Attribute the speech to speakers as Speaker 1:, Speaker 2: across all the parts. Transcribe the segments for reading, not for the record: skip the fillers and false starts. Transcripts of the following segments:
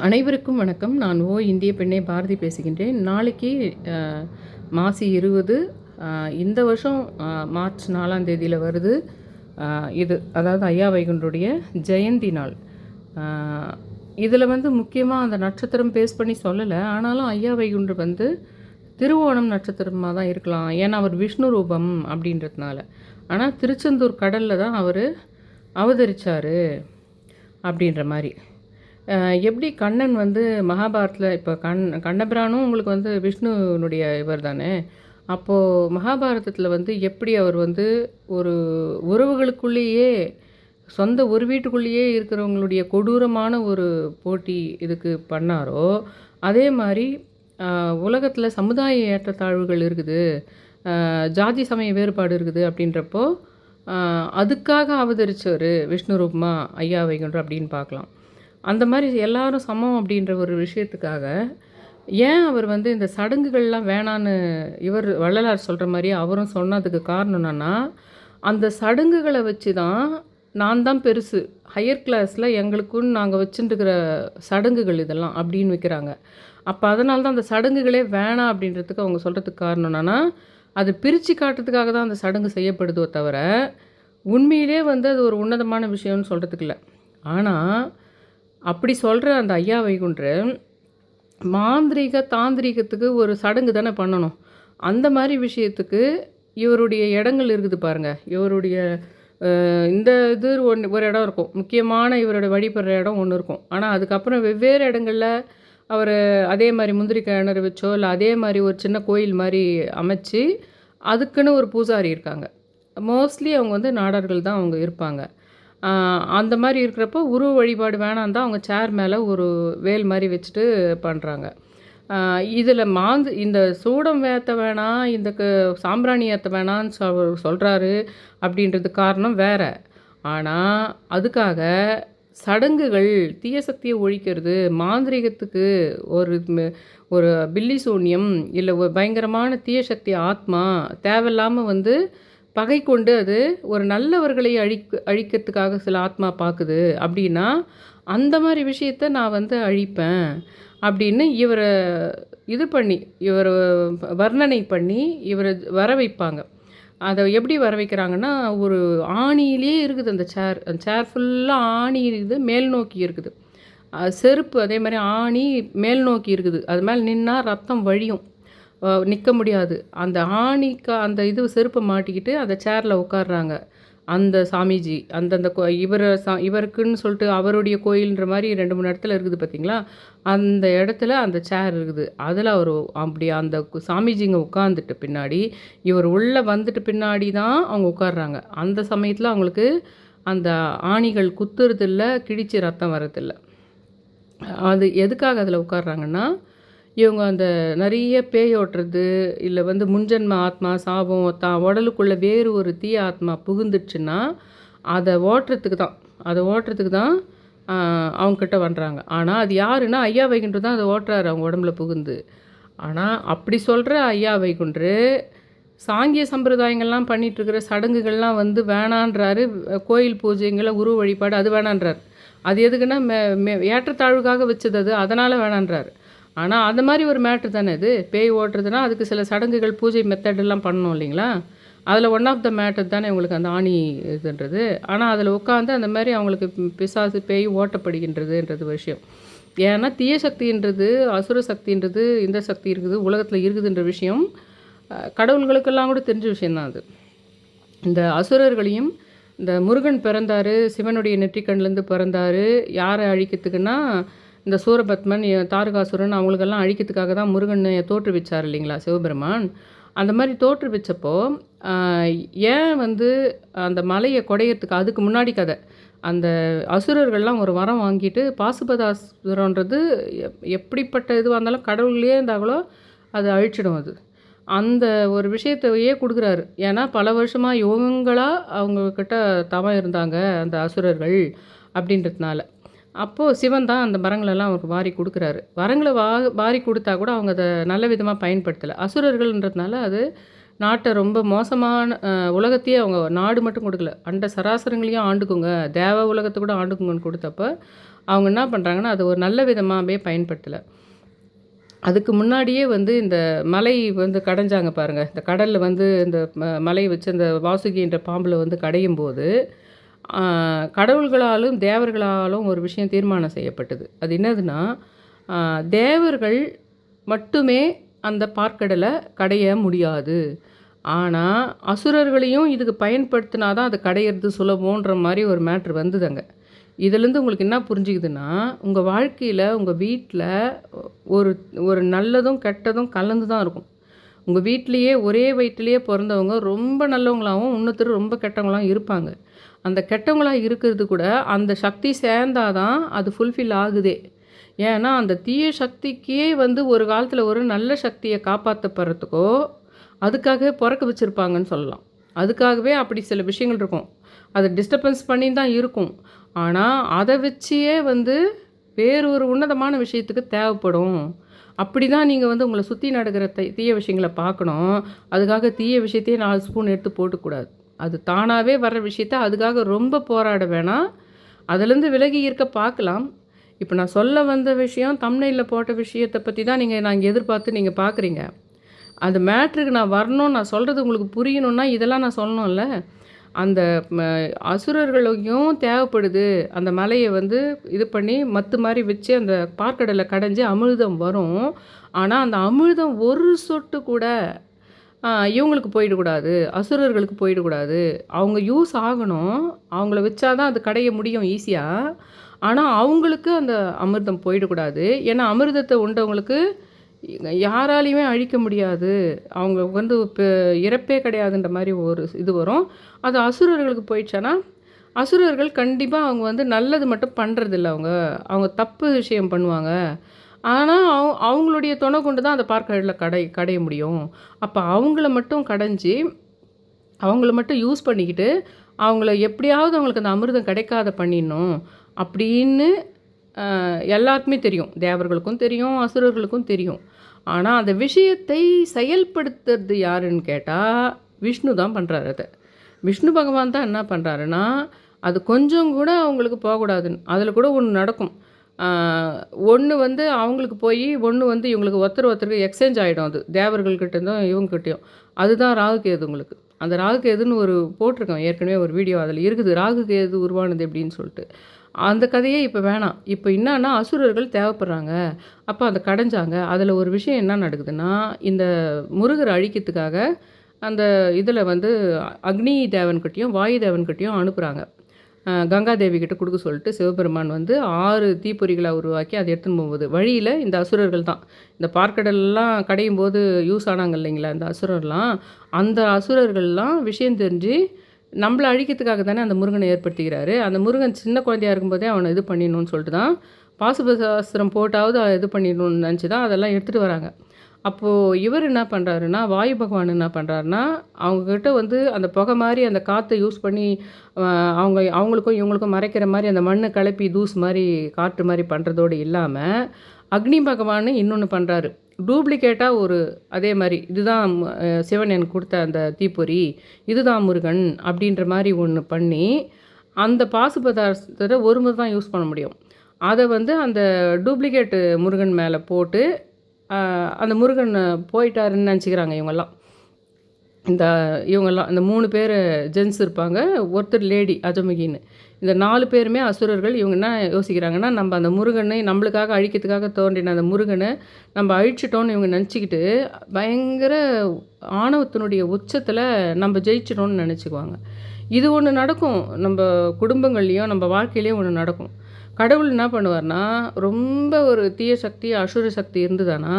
Speaker 1: அனைவருக்கும் வணக்கம். நான் இந்திய பெண்ணே பாரதி பேசுகின்றேன். நாளைக்கு மாசி 20 இந்த வருஷம் மார்ச் 4ஆம் தேதியில் வருது. இது அதாவது ஐயா வைகுண்டருடைய ஜெயந்தி நாள். இதில் முக்கியமாக அந்த நட்சத்திரம் பேஸ் பண்ணி சொல்லலை. ஆனாலும் ஐயா வைகுண்டர் திருவோணம் நட்சத்திரமாக தான் இருக்கலாம். ஏன்னா அவர் விஷ்ணு ரூபம் அப்படின்றதுனால. ஆனால் திருச்செந்தூர் கடலில் தான் அவர் அவதரித்தார் அப்படின்ற மாதிரி. எப்படி கண்ணன் மகாபாரத்தில் இப்போ கண்ணபிரானும் உங்களுக்கு விஷ்ணுனுடைய இவர் தானே. அப்போது மகாபாரதத்தில் எப்படி அவர் ஒரு உறவுகளுக்குள்ளேயே சொந்த ஒரு வீட்டுக்குள்ளேயே இருக்கிறவங்களுடைய கொடூரமான ஒரு போட்டி இதுக்கு பண்ணாரோ, அதே மாதிரி உலகத்தில் சமுதாய ஏற்றத்தாழ்வுகள் இருக்குது, ஜாதி சமய வேறுபாடு இருக்குது அப்படின்றப்போ அதுக்காக அவதரித்தவர் விஷ்ணு ரூபமா ஐயா வைகுண்டர் அப்படின்னு பார்க்கலாம். அந்த மாதிரி எல்லாரும் சமம் அப்படின்ற ஒரு விஷயத்துக்காக ஏன் அவர் இந்த சடங்குகள்லாம் வேணான்னு இவர் வள்ளலார் சொல்கிற மாதிரி அவரும் சொன்னதுக்கு காரணம் என்னென்னா, அந்த சடங்குகளை வச்சு தான் நான் தான் பெருசு, ஹையர் கிளாஸில் எங்களுக்குன்னு நாங்கள் வச்சுட்டுருக்கிற சடங்குகள் இதெல்லாம் அப்படின்னு வைக்கிறாங்க. அப்போ அதனால தான் அந்த சடங்குகளே வேணாம் அப்படின்றதுக்கு அவங்க சொல்கிறதுக்கு காரணம் என்னென்னா, அது பிரித்து காட்டுறதுக்காக தான் அந்த சடங்கு செய்யப்படுதோ தவிர உண்மையிலே அது ஒரு உன்னதமான விஷயம்னு சொல்கிறதுக்கு இல்லை. ஆனால் அப்படி சொல்கிற அந்த ஐயா வைகுண்டர் மாந்திரீக தாந்திரீகத்துக்கு ஒரு சடங்கு தானே பண்ணணும். அந்த மாதிரி விஷயத்துக்கு இவருடைய இடங்கள் இருக்குது பாருங்கள். இவருடைய இந்த இது ஒரு இடம் இருக்கும், முக்கியமான இவரோட வழிபடுற இடம் ஒன்று இருக்கும். ஆனால் அதுக்கப்புறம் வெவ்வேறு இடங்களில் அவர் அதே மாதிரி முந்திரி கிணறு வச்சோ இல்லை அதே மாதிரி ஒரு சின்ன கோயில் மாதிரி அமைச்சு அதுக்குன்னு ஒரு பூசாரி இருக்காங்க. மோஸ்ட்லி அவங்க நாடார்கள் தான் அவங்க இருப்பாங்க. அந்த மாதிரி இருக்கிறப்போ உருவ வழிபாடு வேணாம் தான் அவங்க சேர் மேலே ஒரு வேல் மாதிரி வச்சுட்டு பண்ணுறாங்க. இதில் இந்த சூடம் ஏற்ற வேணாம், இந்த சாம்பிராணி ஏற்ற வேணான்னு சொல்கிறாரு அப்படின்றது காரணம் வேறு. ஆனால் அதுக்காக சடங்குகள் தீய சக்தியை ஒழிக்கிறது, மாந்திரிகத்துக்கு ஒரு பில்லி சூன்யம் இல்லை ஒரு பயங்கரமான தீய சக்தி ஆத்மா தேவையில்லாமல் பகை கொண்டு அது ஒரு நல்லவர்களை அழிக்கிறதுக்காக சில ஆத்மா பார்க்குது அப்படின்னா அந்த மாதிரி விஷயத்த நான் அழிப்பேன் அப்படின்னு இவரை இது பண்ணி இவரை வர்ணனை பண்ணி இவரை வர வைப்பாங்க. அதை எப்படி வர வைக்கிறாங்கன்னா, ஒரு ஆணியிலே இருக்குது அந்த சேர் ஃபுல்லாக ஆணி இருக்குது, மேல் நோக்கி இருக்குது. செருப்பு அதே மாதிரி ஆணி மேல் நோக்கி இருக்குது. அது மேலே நின்னால் ரத்தம் வழியும், நிற்க முடியாது. அந்த அந்த செருப்பை மாட்டிக்கிட்டு அந்த சேரில் உட்காடுறாங்க அந்த சாமிஜி. அந்தந்த இவருக்குன்னு சொல்லிட்டு அவருடைய கோயில்ன்ற மாதிரி 2-3 இடத்துல இருக்குது பார்த்தீங்களா. அந்த இடத்துல அந்த சேர் இருக்குது. அதில் அவர் அப்படி அந்த சாமிஜிங்க உட்காந்துட்டு பின்னாடி இவர் உள்ளே வந்துட்டு பின்னாடி தான் அவங்க உட்காடுறாங்க. அந்த சமயத்தில் அவங்களுக்கு அந்த ஆணிகள் குத்துறதில்லை, கிழிச்சு ரத்தம் வரதில்லை. அது எதுக்காக அதில் உட்காடுறாங்கன்னா, இவங்க அந்த நிறைய பேய் ஓட்டுறது இல்லை முன்ஜன்ம ஆத்மா சாபம் தான் உடலுக்குள்ளே வேறு ஒரு தீய ஆத்மா புகுந்துடுச்சுன்னா அதை ஓட்டுறதுக்கு தான் அவங்கக்கிட்ட பண்ணுறாங்க. ஆனால் அது யாருன்னா ஐயா வைகுண்டர் தான் அதை ஓட்டுறாரு அவங்க உடம்புல புகுந்து. ஆனால் அப்படி சொல்கிற ஐயா வைகுண்டர் சாங்கிய சம்பிரதாயங்கள்லாம் பண்ணிகிட்ருக்கிற சடங்குகள்லாம் வேணான்றாரு. கோயில் பூஜைங்களை உருவ வழிபாடு அது வேணான்றார். அது எதுக்குன்னா ஏற்றத்தாழ்வுக்காக வச்சது அது, அதனால் வேணான்றார். ஆனால் அந்த மாதிரி ஒரு மேட்ரு தானே இது. பேய் ஓட்டுறதுனா அதுக்கு சில சடங்குகள் பூஜை மெத்தடெல்லாம் பண்ணணும் இல்லைங்களா. அதில் ஒன் ஆஃப் த மேட்டர் தானே உங்களுக்கு அந்த ஆணி இதுன்றது. ஆனால் அதில் உட்காந்து அந்த மாதிரி அவங்களுக்கு பிசாசு பேய் ஓட்டப்படுகின்றதுன்றது விஷயம். ஏன்னா தீய சக்தின்றது, அசுர சக்தின்றது, இந்த சக்தி இருக்குது உலகத்தில் இருக்குதுன்ற விஷயம் கடவுள்களுக்கெல்லாம் கூட தெரிஞ்ச விஷயந்தான் அது. இந்த அசுரர்களையும் இந்த முருகன் பிறந்தார், சிவனுடைய நெற்றிக்கண்லேருந்து பிறந்தார். யாரை அழிக்கிறதுக்குன்னா இந்த சூரபத்மன், தாரகாசுரன் அவங்களுக்கெல்லாம் அழிக்கிறதுக்காக தான் முருகன் தோற்றுவிச்சார் இல்லைங்களா சிவபெருமான். அந்த மாதிரி தோற்றுவிச்சப்போ ஏன் அந்த மலையை குடையிறதுக்கு அதுக்கு முன்னாடி கதை, அந்த அசுரர்கள்லாம் ஒரு வரம் வாங்கிட்டு பாசுபதாசுரன்றது எப்படிப்பட்ட இதுவாக இருந்தாலும் கடவுள்லேயே இருந்தாங்களோ அதை அழிச்சிடும். அது அந்த ஒரு விஷயத்தையே கொடுக்குறாரு. ஏன்னா பல வருஷமாக யோகங்களாக அவங்கக்கிட்ட தவம் இருந்தாங்க அந்த அசுரர்கள் அப்படின்றதுனால. அப்போது சிவன் தான் அந்த மரங்களெல்லாம் அவருக்கு வாரி கொடுக்குறாரு. வரங்களை வாரி கொடுத்தா கூட அவங்க அதை நல்ல விதமாக பயன்படுத்தலை. அசுரர்கள்ன்றதுனால அது நாட்டை ரொம்ப மோசமான உலகத்தையே அவங்க நாடு மட்டும் கொடுக்கல, அண்ட சராசரங்களையும் ஆண்டுக்குங்க, தேவ உலகத்தை கூட ஆண்டுக்குங்கன்னு கொடுத்தப்ப அவங்க என்ன பண்ணுறாங்கன்னா அதை ஒரு நல்ல விதமாகவே பயன்படுத்தலை. அதுக்கு முன்னாடியே வந்து இந்த மலை வந்து கடைஞ்சாங்க பாருங்கள். இந்த கடலில் வந்து இந்த மலையை வச்சு அந்த வாசுகின்ற பாம்பில் வந்து கடையும் போது கடவுள்களாலும் தேவர்களாலும் ஒரு விஷயம் தீர்மானம் செய்யப்பட்டது. அது என்னதுன்னா, தேவர்கள் மட்டுமே அந்த பார்க்கடலை கடைய முடியாது. ஆனால் அசுரர்களையும் இதுக்கு பயன்படுத்தினா தான் அது கடையிறது சுலபன்ற மாதிரி ஒரு மேட்ரு வந்தது அங்கே. இதுலேருந்து உங்களுக்கு என்ன புரிஞ்சுக்குதுன்னா, உங்கள் வாழ்க்கையில் உங்கள் வீட்டில் ஒரு ஒரு நல்லதும் கெட்டதும் கலந்து தான் இருக்கும். உங்கள் வீட்டிலையே ஒரே வயிற்றுலையே பிறந்தவங்க ரொம்ப நல்லவங்களாகவும் இன்னொருத்தர் ரொம்ப கெட்டவங்களாகவும் இருப்பாங்க. அந்த கெட்டவங்களாக இருக்கிறது கூட அந்த சக்தி சேர்ந்தாதான் அது ஃபுல்ஃபில் ஆகுதே. ஏன்னா அந்த தீய சக்திக்கே வந்து ஒரு காலத்தில் ஒரு நல்ல சக்தியை காப்பாற்றப்படுறதுக்கோ அதுக்காகவே பிறக்க வச்சுருப்பாங்கன்னு சொல்லலாம். அதுக்காகவே அப்படி சில விஷயங்கள் இருக்கும். அதை டிஸ்டர்பன்ஸ் பண்ணி தான் இருக்கும். ஆனால் அதை வச்சியே வந்து வேறு ஒரு உன்னதமான விஷயத்துக்கு தேவைப்படும். அப்படி தான் நீங்கள் வந்து உங்களை சுற்றி நடக்கிற தீய விஷயங்களை பார்க்கணும். அதுக்காக தீய விஷயத்தையே 4 ஸ்பூன் எடுத்து போட்டுக்கூடாது. அது தானாகவே வர்ற விஷயத்த அதுக்காக ரொம்ப போராட வேணாம். அதுலேருந்து விலகி இருக்க பார்க்கலாம். இப்போ நான் சொல்ல வந்த விஷயம் தம்ப்நெயிலில் போட்ட விஷயத்தை பற்றி தான் நான் இங்கே எதிர்பார்த்து நீங்கள் பார்க்குறீங்க. அந்த மேட்ருக்கு நான் வரணும், நான் சொல்கிறது உங்களுக்கு புரியணுன்னா இதெல்லாம் நான் சொல்லணும்ல. அந்த அசுரர்களையும் தேவைப்படுது. அந்த மலையை வந்து இது பண்ணி மத்து மாதிரி வச்சு அந்த பார்க்கடலை கடைஞ்சி அமிர்தம் வரும். ஆனால் அந்த அமிர்தம் ஒரு சொட்டு கூட இவங்களுக்கு போயிடக்கூடாது, அசுரர்களுக்கு போயிடக்கூடாது. அவங்க யூஸ் ஆகணும். அவங்கள வச்சா தான் அது கடைய முடியும் ஈஸியாக. ஆனால் அவங்களுக்கு அந்த அமிர்தம் போயிடக்கூடாது. ஏன்னா அமிர்தத்தை உண்டவங்களுக்கு யாராலையுமே அழிக்க முடியாது. அவங்க வந்து இறப்பே கிடையாதுன்ற மாதிரி ஒரு இது வரும். அது அசுரர்களுக்கு போயிடுச்சானா, அசுரர்கள் கண்டிப்பாக அவங்க வந்து நல்லது மட்டும் பண்ணுறதில்ல. அவங்க தப்பு விஷயம் பண்ணுவாங்க. ஆனால் அவங்களுடைய துணை கொண்டு தான் அந்த பார்க்கடலில் கடைய முடியும். அப்போ அவங்கள மட்டும் கடைஞ்சி அவங்கள மட்டும் யூஸ் பண்ணிக்கிட்டு அவங்கள எப்படியாவது அவங்களுக்கு அந்த அமிர்தம் கிடைக்காத பண்ணிடணும் அப்படின்னு எல்லாருக்குமே தெரியும். தேவர்களுக்கும் தெரியும், அசுரர்களுக்கும் தெரியும். ஆனால் அந்த விஷயத்தை செயல்படுத்துறது யாருன்னு கேட்டால் விஷ்ணு தான் பண்ணுறாரு. அதை விஷ்ணு பகவான் தான் என்ன பண்ணுறாருன்னா, அது கொஞ்சம் கூட அவங்களுக்கு போகக்கூடாதுன்னு. அதில் கூட ஒன்று நடக்கும். ஒன்று வந்து அவங்களுக்கு போய் ஒன்று வந்து இவங்களுக்கு ஒருத்தருக்கு எக்ஸ்சேஞ்ச் ஆகிடும். அது தேவர்கள்கிட்டேருந்தும் இவங்ககிட்டையும். அதுதான் ராகுகேது. உங்களுக்கு அந்த ராகுகேதுன்னு ஒரு போட்டிருக்கோம் ஏற்கனவே ஒரு வீடியோ அதில் இருக்குது. ராகுகேது உருவானது எப்படின்னு சொல்லிட்டு. அந்த கதையே இப்போ வேணாம். இப்போ என்னன்னா அசுரர்கள் தேவைப்படுறாங்க. அப்போ அதை கடைஞ்சாங்க. அதில் ஒரு விஷயம் என்ன நடக்குதுன்னா, இந்த முருகரை அழிக்கிறதுக்காக அந்த இதில் வந்து அக்னி தேவன்கிட்டையும் வாயு தேவன்கிட்டையும் அனுப்புகிறாங்க. கங்காதேவி கிட்ட கொடுக்க சொல்லிட்டு சிவபெருமான் வந்து 6 தீப்பொறிகளை உருவாக்கி அதை எடுத்துன்னு போகும்போது வழியில் இந்த அசுரர்கள் தான் இந்த பார்க்கடல்லாம் கடையும் போது யூஸ் ஆனாங்க இல்லைங்களா இந்த அசுரர்லாம். அந்த அசுரர்கள்லாம் விஷயம் தெரிஞ்சு நம்மளை அழிக்கிறதுக்காக தானே அந்த முருகனை ஏற்படுத்திக்கிறாரு. அந்த முருகன் சின்ன குழந்தையாக இருக்கும்போதே அவனை இது பண்ணிடணும்னு சொல்லிட்டு தான் பாசுபசாஸ்திரம் போட்டாவது இது பண்ணிடணும்னு நினச்சி தான் அதெல்லாம் எடுத்துகிட்டு வராங்க. அப்போது இவர் என்ன பண்ணுறாருன்னா, வாயு பகவான் என்ன பண்ணுறாருன்னா, அவங்கக்கிட்ட வந்து அந்த புகை மாதிரி அந்த காற்றை யூஸ் பண்ணி அவங்களுக்கும் இவங்களுக்கும் மறைக்கிற மாதிரி அந்த மண்ணை கிளப்பி தூசு மாதிரி காற்று மாதிரி பண்ணுறதோடு இல்லாமல் அக்னி பகவான் இன்னொன்று பண்ணுறாரு. டூப்ளிகேட்டாக ஒரு அதே மாதிரி இதுதான் சிவன் எனக்கு கொடுத்த அந்த தீப்பொறி, இதுதான் முருகன் அப்படின்ற மாதிரி ஒன்று பண்ணி அந்த பாசுபதார்த்தத்தை ஒரு முறை தான் யூஸ் பண்ண முடியும். அதை வந்து அந்த டூப்ளிகேட்டு முருகன் மேலே போட்டு அந்த முருகன் போயிட்டாருன்னு நினச்சிக்கிறாங்க இவங்கெல்லாம். இவங்கெல்லாம் இந்த 3 பேர் ஜென்ஸ் இருப்பாங்க, ஒருத்தர் லேடி அஜமுகின்னு. இந்த 4 பேருமே அசுரர்கள். இவங்க என்ன யோசிக்கிறாங்கன்னா, நம்ம அந்த முருகனை நம்மளுக்காக அழிக்கிறதுக்காக தோன்றின அந்த முருகனை நம்ம அழிச்சிட்டோன்னு இவங்க நினச்சிக்கிட்டு பயங்கர ஆணவத்தினுடைய உச்சத்தில் நம்ம ஜெயிச்சிட்டோன்னு நினச்சிக்குவாங்க. இது ஒன்று நடக்கும் நம்ம குடும்பங்கள்லேயும் நம்ம வாழ்க்கையிலையும் ஒன்று நடக்கும். கடவுள் என்ன பண்ணுவார்னா, ரொம்ப ஒரு தீய சக்தி அசுர சக்தி இருந்ததுன்னா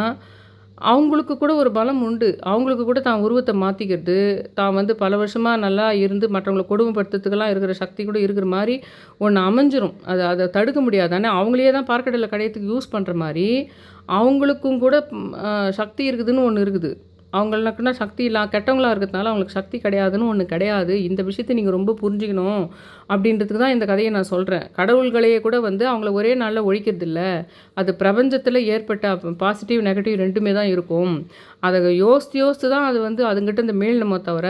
Speaker 1: அவங்களுக்கு கூட ஒரு பலம் உண்டு. அவங்களுக்கு கூட தான் உருவத்தை மாற்றிக்கிறது, தான் வந்து பல வருஷமாக நல்லா இருந்து மற்றவங்கள கொடுமைப்படுத்துறதுக்கெல்லாம் இருக்கிற சக்தி கூட இருக்கிற மாதிரி ஒன்று அமைஞ்சிரும். அதை தடுக்க முடியாது. ஆனால் அவங்களே தான் பார்க்கடலில் கடையத்துக்கு யூஸ் பண்ணுற மாதிரி அவங்களுக்கும் கூட சக்தி இருக்குதுன்னு ஒன்று இருக்குது. அவங்களுக்குன்னா சக்தி கெட்டவங்களாக இருக்கிறதுனால அவங்களுக்கு சக்தி கிடையாதுன்னு ஒன்று கிடையாது. இந்த விஷயத்தை நீங்கள் ரொம்ப புரிஞ்சுக்கணும் அப்படின்றதுக்கு தான் இந்த கதையை நான் சொல்கிறேன். கடவுள்களையே கூட வந்து அவங்கள ஒரே நாளில் ஒழிக்கிறது இல்லை. அது பிரபஞ்சத்தில் ஏற்பட்ட பாசிட்டிவ் நெகட்டிவ் 2மே தான் இருக்கும். அதை யோசித்து தான் அது வந்து அதுங்கிட்ட இந்த மேல்நமோ தவிர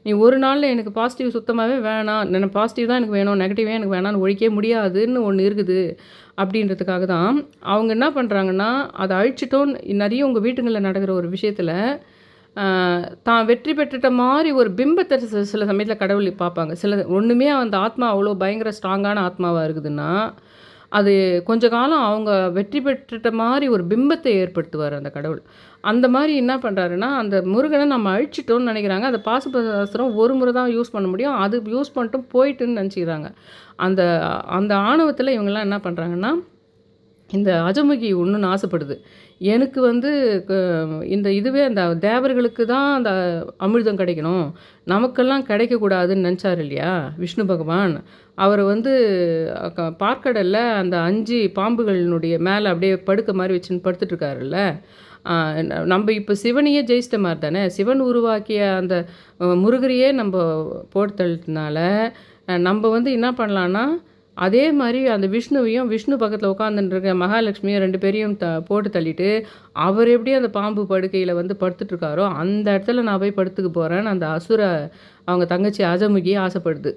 Speaker 1: நீ ஒரு நாளில் எனக்கு பாசிட்டிவ் சுத்தமாகவே வேணாம், பாசிட்டிவ் தான் எனக்கு வேணும், நெகட்டிவே எனக்கு வேணாம்னு ஒழிக்கவே முடியாதுன்னு ஒன்று இருக்குது. அப்படின்றதுக்காக தான் அவங்க என்ன பண்ணுறாங்கன்னா, அதை அழிச்சிட்டோன்னு நிறைய உங்கள் வீட்டுங்களில் நடக்கிற ஒரு விஷயத்தில் தான் வெற்றி பெற்றுட்ட மாதிரி ஒரு பிம்பத்தை சில சமயத்தில் கடவுள் பார்ப்பாங்க. ஒன்றுமே அந்த ஆத்மா அவ்வளோ பயங்கர ஸ்ட்ராங்கான ஆத்மாவாக இருக்குதுன்னா, அது கொஞ்ச காலம் அவங்க வெற்றி பெற்றுட்ட மாதிரி ஒரு பிம்பத்தை ஏற்படுத்துவார் அந்த கடவுள். அந்த மாதிரி என்ன பண்ணுறாருன்னா, அந்த முருகனை நம்ம அழிச்சிட்டோம்னு நினைக்கிறாங்க. அந்த பாசுபதாஸ்திரம் ஒரு முறை தான் யூஸ் பண்ண முடியும். அது யூஸ் பண்ணிட்டும் போயிட்டுன்னு நினச்சிக்கிறாங்க. அந்த அந்த ஆணவத்தில் இவங்கெல்லாம் என்ன பண்ணுறாங்கன்னா, இந்த அஜமுகி ஒன்றுன்னு ஆசைப்படுது. எனக்கு வந்து இந்த இதுவே அந்த தேவர்களுக்கு தான் அந்த அமிர்தம் கிடைக்கணும், நமக்கெல்லாம் கிடைக்கக்கூடாதுன்னு நினச்சார் இல்லையா விஷ்ணு பகவான். அவர் வந்து பார்க்கடலில் அந்த 5 பாம்புகளினுடைய மேலே அப்படியே படுக்க மாதிரி வச்சுன்னு படுத்துட்ருக்காருல்ல. நம்ம இப்போ சிவனையே ஜெயிச்சிட்ட மாதிரி தானே. சிவன் உருவாக்கிய அந்த முருகரையே நம்ம போட்டு தள்ளிட்டனால நம்ம வந்து என்ன பண்ணலான்னா, அதே மாதிரி அந்த விஷ்ணுவையும் விஷ்ணு பக்கத்தில் உட்காந்துருக்க மகாலட்சுமியும் 2 பேரையும் போட்டு தள்ளிட்டு, அவர் எப்படி அந்த பாம்பு படுக்கையில் வந்து படுத்துட்ருக்காரோ அந்த இடத்துல நான் போய் படுத்துக்க போகிறேன்னு அந்த அவங்க தங்கச்சி அஜமுகி ஆசைப்படுது.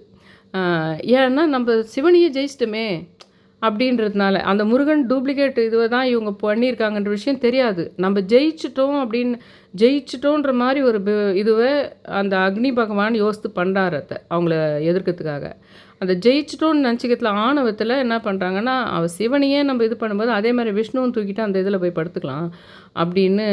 Speaker 1: ஏன்னா நம்ம சிவனையே ஜெயிச்சிட்டோமே அப்படின்றதுனால. அந்த முருகன் டூப்ளிகேட் இதுவை தான் இவங்க பண்ணியிருக்காங்கன்ற விஷயம் தெரியாது. நம்ம ஜெயிச்சிட்டோன்ற மாதிரி ஒரு இதுவை அந்த அக்னி பகவான் யோசித்து பண்ணுறாரு அவங்கள எதிர்க்கிறதுக்காக. அந்த ஜெயிச்சிட்டோன்னு நினச்சிக்கிறதுல ஆணவத்தில் என்ன பண்ணுறாங்கன்னா, அவள் சிவனையே நம்ம இது பண்ணும்போது அதே மாதிரி விஷ்ணுவும் தூக்கிட்டு அந்த இதில் போய் படுத்துக்கலாம் அப்படின்னு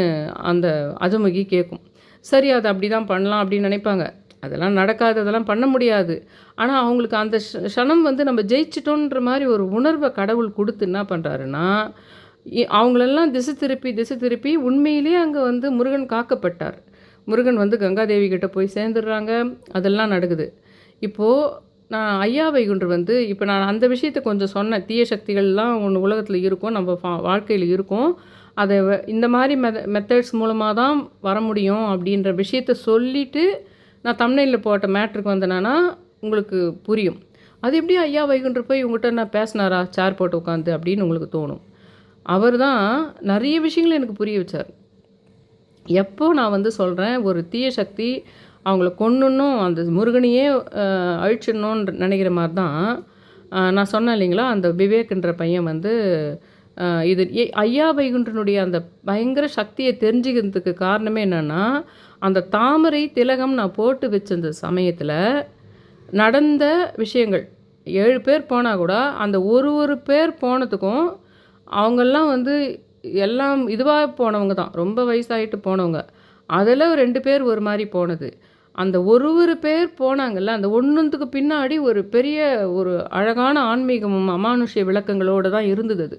Speaker 1: அந்த அஜமுகி கேட்கும். சரி, அது அப்படி தான் பண்ணலாம் அப்படின்னு நினைப்பாங்க. அதெல்லாம் நடக்காது, அதெல்லாம் பண்ண முடியாது. ஆனால் அவங்களுக்கு அந்த க்ஷணம் வந்து நம்ம ஜெயிச்சிட்டோன்ற மாதிரி ஒரு உணர்வை கடவுள் கொடுத்து என்ன பண்ணுறாருன்னா, அவங்களெல்லாம் திசை திருப்பி உண்மையிலே அங்கே வந்து முருகன் காக்கப்பட்டார். முருகன் வந்து கங்காதேவி கிட்ட போய் சேர்ந்துடுறாங்க. அதெல்லாம் நடக்குது. இப்போது நான் ஐயா வைகுண்டர் வந்து இப்போ நான் அந்த விஷயத்தை கொஞ்சம் சொன்னேன். தீய சக்திகள்லாம் ஒன்று உலகத்தில் இருக்கும், நம்ம வாழ்க்கையில் இருக்கும். அதை இந்த மாதிரி மெத்தட்ஸ் மூலமாக தான் வர முடியும் அப்படின்ற விஷயத்த சொல்லிவிட்டு நான் தம்ப்நெயிலில் போட்ட மேட்ருக்கு வந்தேன்னா உங்களுக்கு புரியும். அது எப்படி ஐயா வைகுண்டர் போய் உங்கள்கிட்ட நான் பேசினாரா சேர் போட்டு உட்காந்து அப்படின்னு உங்களுக்கு தோணும். அவர் தான் நிறைய விஷயங்களை எனக்கு புரிய வச்சார். எப்போ நான் வந்து சொல்கிறேன், ஒரு தீய சக்தி அவங்கள கொன்னுன்னும் அந்த முருகனையே அழிச்சிடணுன்னு நினைக்கிற மாதிரி தான் நான் சொன்னேன் இல்லைங்களா, அந்த விவேக்ன்ற பையன் வந்து இது ஐயா வைகுண்டனுடைய அந்த பயங்கர சக்தியை தெரிஞ்சுக்கிறதுக்கு காரணமே என்னென்னா, அந்த தாமரை திலகம் நான் போட்டு வச்சிருந்த சமயத்தில் நடந்த விஷயங்கள். 7 பேர் போனால் கூட அந்த ஒரு பேர் போனதுக்கும் அவங்கெல்லாம் வந்து எல்லாம் இதுவாக போனவங்க தான், ரொம்ப வயசாகிட்டு போனவங்க. அதில் 2 பேர் ஒரு மாதிரி போனது. அந்த ஒரு பேர் போனாங்கல்ல, அந்த ஒன்றுத்துக்கு பின்னாடி ஒரு பெரிய ஒரு அழகான ஆன்மீகமும் அமானுஷ்ய விளக்கங்களோடு தான் இருந்தது அது.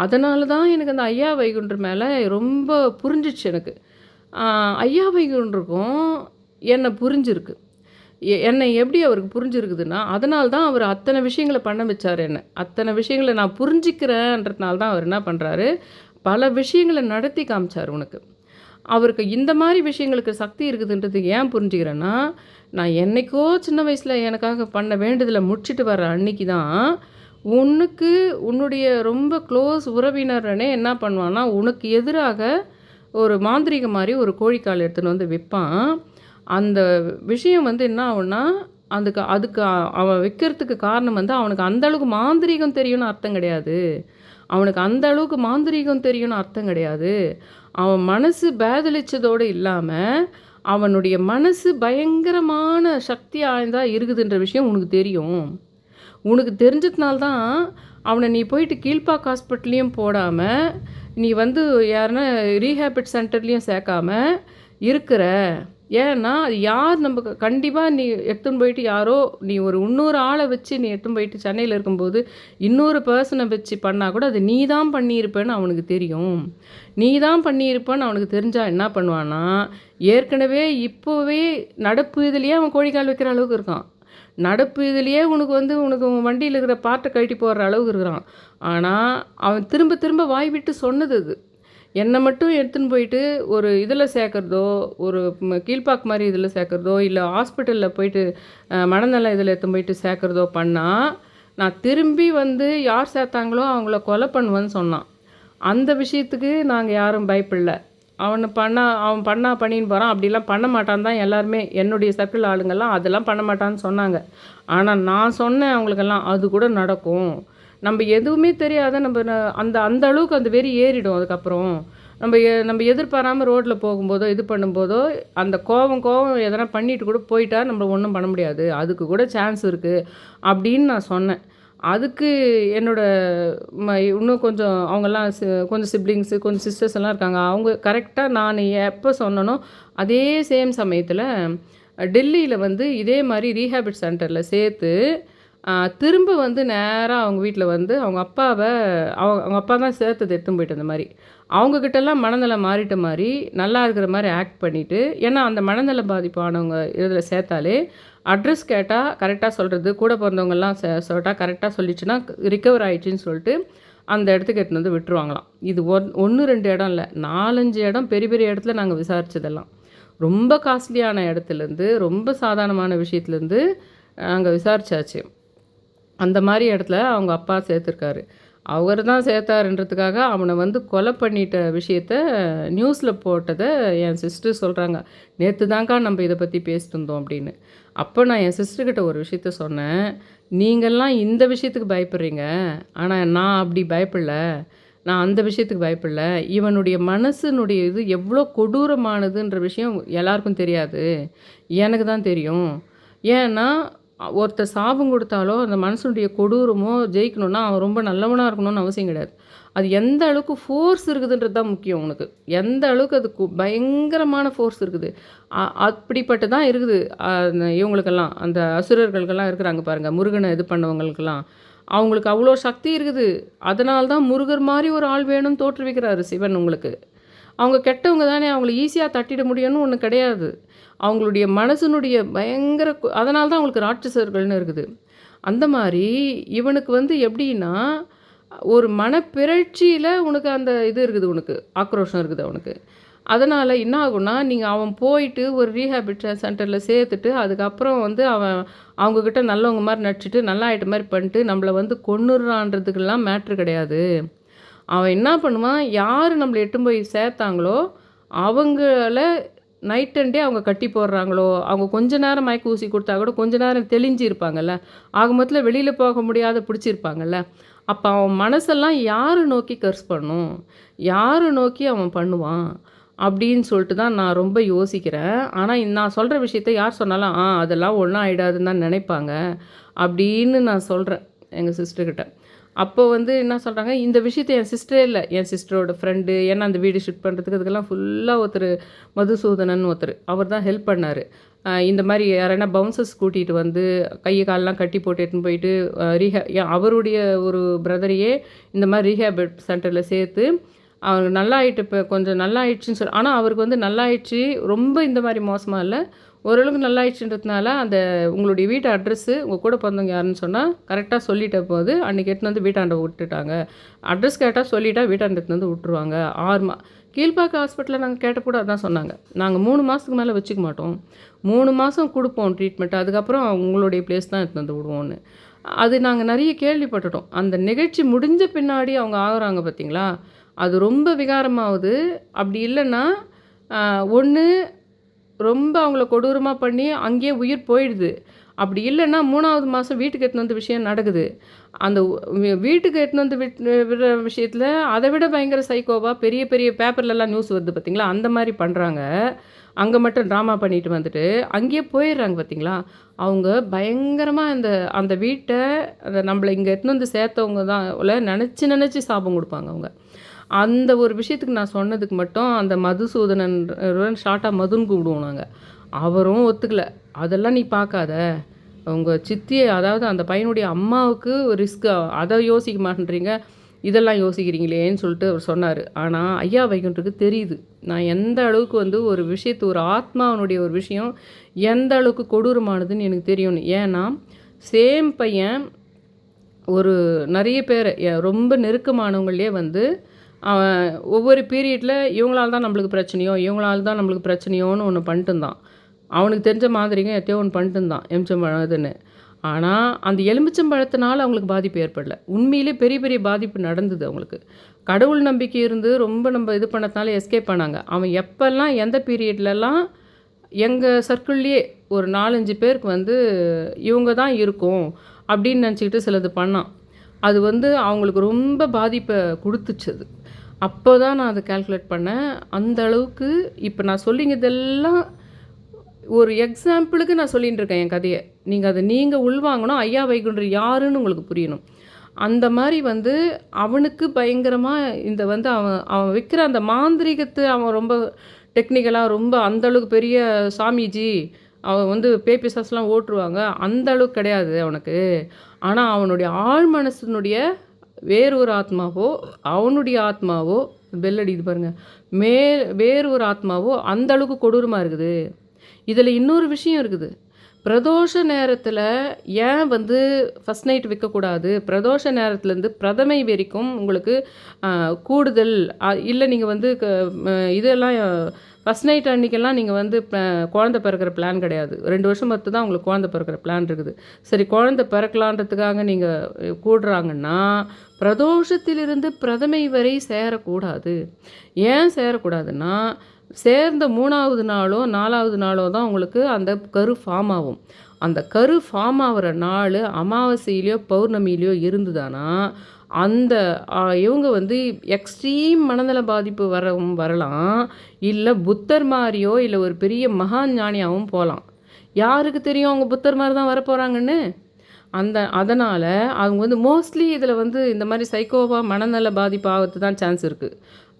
Speaker 1: அதனால தான் எனக்கு அந்த ஐயா வைகுண்டர் மேலே ரொம்ப புரிஞ்சிச்சு எனக்கு. ஐயா வைகுண்டருக்கும் என்னை புரிஞ்சிருக்கு. என்னை எப்படி அவருக்கு புரிஞ்சிருக்குதுன்னா, அதனால தான் அவர் அத்தனை விஷயங்களை பண்ண வச்சார். அத்தனை விஷயங்களை நான் புரிஞ்சிக்கிறேன்றதுனால தான் அவர் என்ன பண்ணுறாரு, பல விஷயங்களை நடத்தி காமிச்சார் உனக்கு. அவருக்கு இந்த மாதிரி விஷயங்களுக்கு சக்தி இருக்குதுன்றது ஏன் புரிஞ்சுக்கிறேன்னா, நான் என்றைக்கோ சின்ன வயசில் எனக்காக பண்ண வேண்டுதலை முடிச்சுட்டு வர அன்னைக்கு தான் உன்னுடைய ரொம்ப க்ளோஸ் உறவினரனே என்ன பண்ணுவான்னா, உனக்கு எதிராக ஒரு மாந்திரிக மாதிரி ஒரு கோழிக்கால் எடுத்துன்னு வந்து விற்பான். அந்த விஷயம் வந்து என்ன ஆகும்னா, அதுக்கு அவன் விற்கிறதுக்கு காரணம் வந்து அவனுக்கு அந்தளவுக்கு மாந்திரீகம் தெரியும்னு அர்த்தம் கிடையாது. அவனுக்கு அந்த அளவுக்கு மாந்திரீகம் தெரியும்னு அர்த்தம் கிடையாது. அவன் மனசு பேதலிச்சதோடு இல்லாமல் அவனுடைய மனசு பயங்கரமான சக்தி ஆய்ந்தா இருக்குதுன்ற விஷயம் உனக்கு தெரியும். உனக்கு தெரிஞ்சதுனால்தான் அவனை நீ போயிட்டு கீழ்ப்பாக் ஹாஸ்பிட்டல்லையும் போடாமல், நீ வந்து யாருன்னா ரீஹேபிட் சென்டர்லேயும் சேர்க்காம இருக்கிற. ஏன்னா அது யார் நம்ம கண்டிப்பாக நீ எடுத்துன்னு போயிட்டு நீ ஒரு இன்னொரு ஆளை வச்சு நீ எடுத்துன்னு போயிட்டு சென்னையில் இருக்கும்போது இன்னொரு பர்சனை வச்சு பண்ணால் கூட அது நீ தான் பண்ணியிருப்பேன்னு அவனுக்கு தெரியும். நீ தான் பண்ணியிருப்பேன்னு அவனுக்கு தெரிஞ்சால் என்ன பண்ணுவான்னா, ஏற்கனவே இப்போவே நடப்பு இதுலேயே அவன் கோழிக்கால் வைக்கிற அளவுக்கு இருக்கான். நடப்பு இதுலேயே உனக்கு வண்டியில் இருக்கிற பார்ட்டை கழட்டி போடுற அளவுக்கு இருக்கிறான். ஆனால் அவன் திரும்ப திரும்ப வாய் விட்டு சொன்னது அது. என்னை மட்டும் எடுத்துன்னு போயிட்டு ஒரு இதில் சேர்க்குறதோ, ஒரு கீழ்ப்பாக் மாதிரி இதில் சேர்க்குறதோ, இல்லை ஹாஸ்பிட்டலில் போயிட்டு மனநல இதில் எடுத்துன்னு போயிட்டு சேர்க்குறதோ பண்ணால், நான் திரும்பி வந்து யார் சேர்த்தாங்களோ அவங்கள கொலை பண்ணுவேன்னு சொன்னான். அந்த விஷயத்துக்கு நாங்கள் யாரும் பயப்படல. அவன் பண்ணின்னு போகிறான், அப்படிலாம் பண்ண மாட்டான் தான் எல்லாருமே என்னுடைய சர்க்கிள் ஆளுங்கள்லாம் அதெல்லாம் பண்ண மாட்டான்னு சொன்னாங்க. ஆனால் நான் சொன்னேன் அவங்களுக்கெல்லாம், அது கூட நடக்கும். நம்ம எதுவுமே தெரியாத நம்ம அந்த அந்த அளவுக்கு அந்த வெறி ஏறிடும். அதுக்கப்புறம் நம்ம எதிர்பாராமல் ரோட்டில் போகும்போதோ இது பண்ணும்போதோ அந்த கோவம் எதனா பண்ணிட்டு கூட போயிட்டா நம்ம ஒன்றும் பண்ண முடியாது, அதுக்கு கூட சான்ஸ் இருக்குது அப்படின்னு நான் சொன்னேன். அதுக்கு என்னோட இன்னும் கொஞ்சம் அவங்கெல்லாம் கொஞ்சம் சிப்ளிங்ஸு கொஞ்சம் சிஸ்டர்ஸ் எல்லாம் இருக்காங்க. அவங்க கரெக்டாக நான் எப்போ சொன்னனோ அதே சேம் சமயத்தில் டெல்லியில் வந்து இதே மாதிரி ரீஹேபிட் சென்டரில் சேர்த்து திரும்ப வந்து நேராக அவங்க வீட்டில் வந்து அவங்க அப்பாவை அவங்க அப்பா தான் சேர்த்தது எடுத்துன்னு போயிட்டு அந்த மாதிரி அவங்கக்கிட்டலாம் மனநலம் மாறிட்ட மாதிரி நல்லா இருக்கிற மாதிரி ஆக்ட் பண்ணிவிட்டு, ஏன்னா அந்த மனநல பாதிப்பானவங்க இதில் சேர்த்தாலே அட்ரஸ் கேட்டால் கரெக்டாக சொல்கிறது, கூட பிறந்தவங்கெல்லாம் சொல்லிட்டா கரெக்டாக சொல்லிச்சுன்னா ரிக்கவர் ஆகிடுச்சின்னு சொல்லிட்டு அந்த இடத்துக்கு எடுத்துன்னு வந்து விட்டுருவாங்களாம். இது 1-2 இடம் இல்லை, 4-5 இடம் பெரிய பெரிய இடத்துல நாங்கள் விசாரித்ததெல்லாம். ரொம்ப காஸ்ட்லியான இடத்துலேருந்து ரொம்ப சாதாரணமான விஷயத்துலேருந்து நாங்கள் விசாரித்தாச்சு. அந்த மாதிரி இடத்துல அவங்க அப்பா சேர்த்துருக்காரு. அவர் தான் சேர்த்தாருன்றதுக்காக அவனை வந்து கொலை பண்ணிட்ட விஷயத்த நியூஸில் போட்டதை என் சிஸ்டர் சொல்கிறாங்க. நேற்று தாங்க்கா நம்ம இதை பற்றி பேசிட்டு இருந்தோம் அப்படின்னு. அப்போ நான் என் சிஸ்டர்கிட்ட ஒரு விஷயத்த சொன்னேன். நீங்கள்லாம் இந்த விஷயத்துக்கு பயப்படுறீங்க, ஆனால் நான் அப்படி பயப்படல, நான் அந்த விஷயத்துக்கு பயப்படல. இவனுடைய மனசுனுடைய இது எவ்வளோ கொடூரமானதுன்ற விஷயம் எல்லாருக்கும் தெரியாது, எனக்கு தான் தெரியும். ஏன்னா ஒருத்தர் சாபம் கொடுத்தாலோ அந்த மனசுடைய கொடூரமோ ஜெயிக்கணும்னா அவன் ரொம்ப நல்லவனாக இருக்கணும்னு அவசியம் கிடையாது. அது எந்த அளவுக்கு ஃபோர்ஸ் இருக்குதுன்றது தான் முக்கியம் உனக்கு. எந்த அளவுக்கு அது பயங்கரமான ஃபோர்ஸ் இருக்குது. அப்படிப்பட்டு தான் இருக்குது இவங்களுக்கெல்லாம், அந்த அசுரர்களுக்கெல்லாம் இருக்கிறாங்க பாருங்கள், முருகனை இது பண்ணவங்களுக்கெல்லாம் அவங்களுக்கு அவ்வளோ சக்தி இருக்குது. அதனால தான் முருகர் மாதிரி ஒரு ஆள் வேணும்னு தோற்றுவிக்கிறாரு சிவன் உங்களுக்கு. அவங்க கெட்டவங்க தானே, அவங்கள ஈஸியாக தட்டிட முடியும்னு ஒன்று கிடையாது. அவங்களுடைய மனசனுடைய பயங்கர அதனால தான் அவங்களுக்கு ராட்சசர்கள்னு இருக்குது. அந்த மாதிரி இவனுக்கு வந்து எப்படின்னா ஒரு மனப்பிறழ்ச்சியில் உனக்கு அந்த இது இருக்குது, உனக்கு ஆக்ரோஷம் இருக்குது அவனுக்கு. அதனால் என்ன ஆகும்னா, நீங்கள் அவன் போயிட்டு ஒரு ரீஹேபிட் சென்டரில் சேர்த்துட்டு அதுக்கப்புறம் வந்து அவங்கக்கிட்ட நல்லவங்க மாதிரி நடிச்சிட்டு நல்லா ஆகிட்ட மாதிரி பண்ணிட்டு நம்மளை வந்து கொன்னுடுறான்றதுக்கெல்லாம் மேட்ரு கிடையாது. அவன் என்ன பண்ணுவான், யார் நம்மளை எட்டும் போய் சேர்த்தாங்களோ அவங்கள நைட் அண்ட் டே அவங்க கட்டி போடுறாங்களோ, அவங்க கொஞ்ச நேரம் மயக்க ஊசி கொடுத்தா கூட கொஞ்ச நேரம் தெளிஞ்சு இருப்பாங்கல்ல, ஆக மொத்தத்தில் வெளியில் போக முடியாத பிடிச்சிருப்பாங்கல்ல, அப்போ அவன் மனசெல்லாம் யாரை நோக்கி கர்ஸ் பண்ணும், யாரை நோக்கி அவன் பண்ணுவான் அப்படின்னு சொல்லிட்டு தான் நான் ரொம்ப யோசிக்கிறேன். ஆனால் நான் சொல்கிற விஷயத்த யார் சொன்னாலும் அதெல்லாம் ஒன்றும் ஆகிடாதுன்னு தான் நினைப்பாங்க அப்படின்னு நான் சொல்கிறேன் எங்கள் சிஸ்டர்கிட்ட. அப்போ வந்து என்ன சொல்கிறாங்க, இந்த விஷயத்த என் சிஸ்டரே இல்லை, என் சிஸ்டரோட ஃப்ரெண்டு, ஏன்னா அந்த வீடு ஷிஃப்ட் பண்ணுறதுக்கு அதுக்கெல்லாம் ஃபுல்லாக ஒருத்தர் மதுசூதனன் ஒருத்தர் அவர் தான் ஹெல்ப் பண்ணார். இந்த மாதிரி யாரைனா பவுன்சர்ஸ் கூட்டிகிட்டு வந்து கையை காலெலாம் கட்டி போட்டு எடுத்துன்னு போயிட்டு அவருடைய ஒரு பிரதரையே இந்த மாதிரி ரீஹேபிட் சென்டரில் சேர்த்து அவருக்கு நல்லா ஆகிட்டு, இப்போ கொஞ்சம் நல்லா ஆயிடுச்சுன்னு சொல்லி, ஆனால் அவருக்கு வந்து நல்லா ஆயிடுச்சு, ரொம்ப இந்த மாதிரி மோசமாக இல்லை, ஓரளவுக்கு நல்லா ஆயிடுச்சுன்றதுனால அந்த உங்களுடைய வீட்டு அட்ரெஸ்ஸு உங்கள் கூட பிறந்தவங்க யாருன்னு சொன்னால் கரெக்டாக சொல்லிட்ட போது அன்றைக்கி எடுத்துன்னு வந்து வீட்டாண்ட விட்டுட்டாங்க. அட்ரஸ் கேட்டால் சொல்லிட்டா வீட்டாண்ட எடுத்துன்னு வந்து விட்டுருவாங்க. கீழ்பாக்க ஹாஸ்பிட்டலில் நாங்கள் கேட்டக்கூட அதான் சொன்னாங்க, நாங்கள் 3 மாதத்துக்கு மேலே வச்சுக்க மாட்டோம், 3 மாதம் கொடுப்போம் ட்ரீட்மெண்ட், அதுக்கப்புறம் உங்களுடைய பிளேஸ் தான் எடுத்துன்னு வந்து விடுவோன்னு. அது நாங்கள் நிறைய கேள்விப்பட்டுட்டோம். அந்த நிகழ்ச்சி முடிஞ்ச பின்னாடி அவங்க ஆகுறாங்க பார்த்தீங்களா, அது ரொம்ப விகாரமாகுது. அப்படி இல்லைன்னா ஒன்று ரொம்ப அவங்கள கொடூரமாக பண்ணி அங்கேயே உயிர் போயிடுது. அப்படி இல்லைன்னா 3வது மாதம் வீட்டுக்கு எடுத்துன்னு வந்த விஷயம் நடக்குது. அந்த வீட்டுக்கு எடுத்துன்னு வந்து விடுற விஷயத்தில் அதை விட பயங்கர சைக்கோவாக பெரிய பெரிய பேப்பர்லலாம் நியூஸ் வருது பார்த்தீங்களா, அந்த மாதிரி பண்ணுறாங்க. அங்கே மட்டும் ட்ராமா பண்ணிட்டு வந்துட்டு அங்கேயே போயிடுறாங்க பார்த்தீங்களா. அவங்க பயங்கரமாக அந்த வீட்டை நம்மளை இங்கே எடுத்துன்னு வந்து சேர்த்தவங்க தான் நினச்சி சாபம் கொடுப்பாங்க அவங்க. அந்த ஒரு விஷயத்துக்கு நான் சொன்னதுக்கு மட்டும் அந்த மதுசூதனன் ஷார்ட்டாக மதுன்னு கூப்பிடுவோம் நாங்கள், அவரும் ஒத்துக்கலை. அதெல்லாம் நீ பார்க்காத, உங்கள் சித்தியை அதாவது அந்த பையனுடைய அம்மாவுக்கு ரிஸ்க்கு, அதை யோசிக்க மாட்டேன்றீங்க, இதெல்லாம் யோசிக்கிறீங்களேன்னு சொல்லிட்டு அவர் சொன்னார். ஆனால் ஐயா வைகுண்டருக்கு தெரியுது நான் எந்த அளவுக்கு வந்து ஒரு விஷயத்து ஒரு ஆத்மாவனுடைய ஒரு விஷயம் எந்த அளவுக்கு கொடூரமானதுன்னு எனக்கு தெரியும்னு. ஏன்னா சேம் பையன் ஒரு நிறைய பேர் ரொம்ப நெருக்கமானவங்களே வந்து அவன் ஒவ்வொரு பீரியடில் இவங்களால தான் நம்மளுக்கு பிரச்சனையோன்னு ஒன்று பண்ணிட்டு இருந்தான். அவனுக்கு தெரிஞ்ச மாதிரிங்க எத்தையோ ஒன்று பண்ணிட்டு இருந்தான் எலுமிச்சம்பழம் இதுன்னு. ஆனால் அந்த எலுமிச்சம்பழத்தினால அவங்களுக்கு பாதிப்பு ஏற்படலை. உண்மையிலே பெரிய பெரிய பாதிப்பு நடந்தது அவங்களுக்கு. கடவுள் நம்பிக்கை இருந்து ரொம்ப நம்ம இது பண்ணதுனால எஸ்கேப் பண்ணாங்க. அவன் எப்போல்லாம் எந்த பீரியட்லலாம் எங்கள் சர்க்கிள்லேயே ஒரு 4-5 பேருக்கு வந்து இவங்க தான் இருக்கும் அப்படின்னு நினச்சிக்கிட்டு சிலது பண்ணான். அது வந்து அவங்களுக்கு ரொம்ப பாதிப்பை கொடுத்துச்சு அது. அப்போ தான் நான் அதை கால்குலேட் பண்ணேன். அந்த அளவுக்கு இப்போ நான் சொல்லிங்கிறதெல்லாம் ஒரு எக்ஸாம்பிளுக்கு நான் சொல்லிகிட்டு இருக்கேன் என் கதையை. நீங்கள் உள்வாங்கணும். ஐயா வைகுண்டர் யாருன்னு உங்களுக்கு புரியணும். அந்த மாதிரி வந்து அவனுக்கு பயங்கரமாக இந்த வந்து அவன் அவன் வைக்கிற அந்த மாந்திரீகத்தை அவன் ரொம்ப டெக்னிக்கலாக ரொம்ப அந்தளவுக்கு பெரிய சாமிஜி அவன் வந்து பேபிசாஸ்லாம் ஓட்டுருவாங்க அந்த அளவுக்கு கிடையாது அவனுக்கு. ஆனால் அவனுடைய ஆழ் மனசனுடைய வேறு ஒரு ஆத்மாவோ அவனுடைய ஆத்மாவோ பெல் அடிக்குது பாருங்கள், வேறு ஒரு ஆத்மாவோ அந்த அளவுக்கு கொடூரமாக இருக்குது. இதில் இன்னொரு விஷயம் இருக்குது. பிரதோஷ நேரத்தில் ஏன் வந்து ஃபஸ்ட் நைட் விற்கக்கூடாது, பிரதோஷ நேரத்துலேருந்து பிரதமை வரைக்கும் உங்களுக்கு கூடுதல் இல்லை. நீங்கள் வந்து இதெல்லாம் ஃபஸ்ட் நைட் அன்றைக்கெல்லாம் நீங்கள் வந்து குழந்தை பிறக்கிற பிளான் கிடையாது. 2 வருஷம் பார்த்து தான் உங்களுக்கு குழந்தை பிறக்கிற பிளான் இருக்குது. சரி, குழந்தை பிறக்கலான்றதுக்காக நீங்கள் கூடுறாங்கன்னா பிரதோஷத்திலிருந்து பிரதமை வரை சேரக்கூடாது. ஏன் சேரக்கூடாதுன்னா சேர்ந்த 3வது நாளோ 4வது நாளோ தான் உங்களுக்கு அந்த கரு ஃபார்ம் ஆகும். அந்த கரு ஃபார்ம் ஆகிற நாள் அமாவாசையிலையோ பௌர்ணமியிலையோ இருந்துதானா அந்த இவங்க வந்து எக்ஸ்ட்ரீம் மனநல பாதிப்பு வரலாம். இல்லை புத்தர் மாதிரியோ இல்லை ஒரு பெரிய மகா ஞானியாகவும் போகலாம். யாருக்கு தெரியும் அவங்க புத்தர் மாதிரி தான் வரப்போகிறாங்கன்னு. அதனால் அவங்க வந்து மோஸ்ட்லி இதில் வந்து இந்த மாதிரி சைக்கோவாக மனநல பாதிப்பு ஆகிறது தான் சான்ஸ் இருக்குது.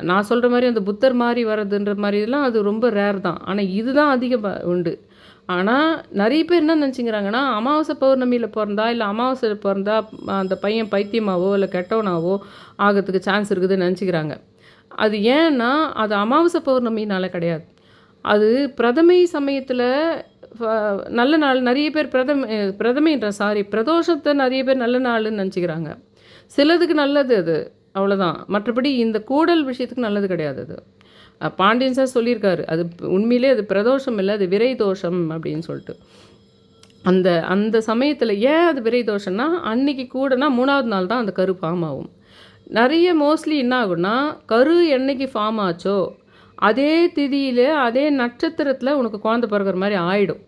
Speaker 1: நான் சொல்கிற மாதிரி அந்த புத்தர் மாதிரி வர்றதுன்ற மாதிரிலாம் அது ரொம்ப ரேர் தான். ஆனால் இதுதான் அதிகம் உண்டு. ஆனால் நிறைய பேர் என்ன நினச்சிங்கிறாங்கன்னா அமாவாசை பௌர்ணமியில் பிறந்தா இல்லை அமாவாசையில் பிறந்தா அந்த பையன் பைத்தியமாவோ இல்லை கெட்டவனாவோ ஆகிறதுக்கு சான்ஸ் இருக்குதுன்னு நினச்சிக்கிறாங்க. அது ஏன்னா அது அமாவாசை பௌர்ணமினால கிடையாது. அது பிரதமை சமயத்தில் நல்ல நாள் நிறைய பேர் பிரதோஷத்தை நிறைய பேர் நல்ல நாள்னு நினச்சிக்கிறாங்க. சிலதுக்கு நல்லது அது, அவ்வளோதான். மற்றபடி இந்த கூடல் விஷயத்துக்கு நல்லது கிடையாது. அது பாண்டியன் சார் சொல்லியிருக்காரு, அது உண்மையிலே அது பிரதோஷம் இல்லை, அது விரை தோஷம் அப்படின்னு சொல்லிட்டு. அந்த சமயத்தில் ஏன் அது விரை தோஷம்னா அன்றைக்கி கூடனா 3வது நாள் தான் அந்த கரு ஃபார்ம் ஆகும். நிறைய மோஸ்ட்லி என்ன ஆகும்னா கரு என்னைக்கு ஃபார்ம் ஆச்சோ அதே திதியில் அதே நட்சத்திரத்தில் உனக்கு குழந்தை பிறகுற மாதிரி ஆகிடும்.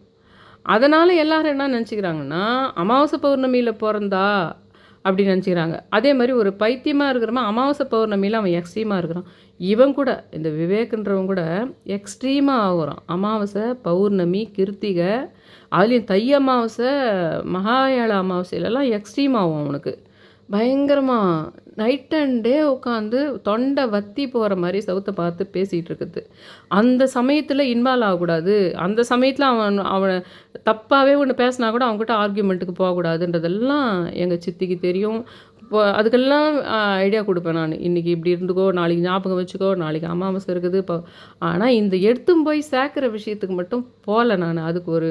Speaker 1: அதனால் எல்லோரும் என்ன நினச்சிக்கிறாங்கன்னா அமாவாசை பௌர்ணமியில் பிறந்தா அப்படி நினச்சிக்கிறாங்க. அதே மாதிரி ஒரு பைத்தியமாக இருக்கிறவன் அமாவாசை பௌர்ணமியில் அவன் எக்ஸ்ட்ரீமாக இருக்கிறான். இவன் கூட இந்த விவேக்குன்றவன் கூட எக்ஸ்ட்ரீமாக ஆகுறான். அமாவாசை பௌர்ணமி கிருத்திகை அதுலேயும் தை அமாவாசை மகாயாள அமாவாசையிலலாம் எக்ஸ்ட்ரீம் ஆகும் அவனுக்கு. பயங்கரமாக நைட் அண்ட் டே உட்காந்து தொண்டை வத்தி போகிற மாதிரி சவுத்தை பார்த்து பேசிகிட்டு இருக்குது. அந்த சமயத்தில் இன்வால்வ் ஆகக்கூடாது. அந்த சமயத்தில் அவனை தப்பாகவே ஒன்று பேசினா கூட அவங்ககிட்ட ஆர்கியூமெண்ட்டுக்கு போகக்கூடாதுன்றதெல்லாம் எங்கள் சித்திக்கு தெரியும். இப்போ அதுக்கெல்லாம் ஐடியா கொடுப்பேன் நான். இன்றைக்கி இப்படி இருந்துக்கோ, நாளைக்கு ஞாபகம் வச்சுக்கோ, நாளைக்கு அமாவாசை இருக்குது இப்போ. ஆனால் இந்த எடுத்தும் போய் சேர்க்குற விஷயத்துக்கு மட்டும் போகல நான். அதுக்கு ஒரு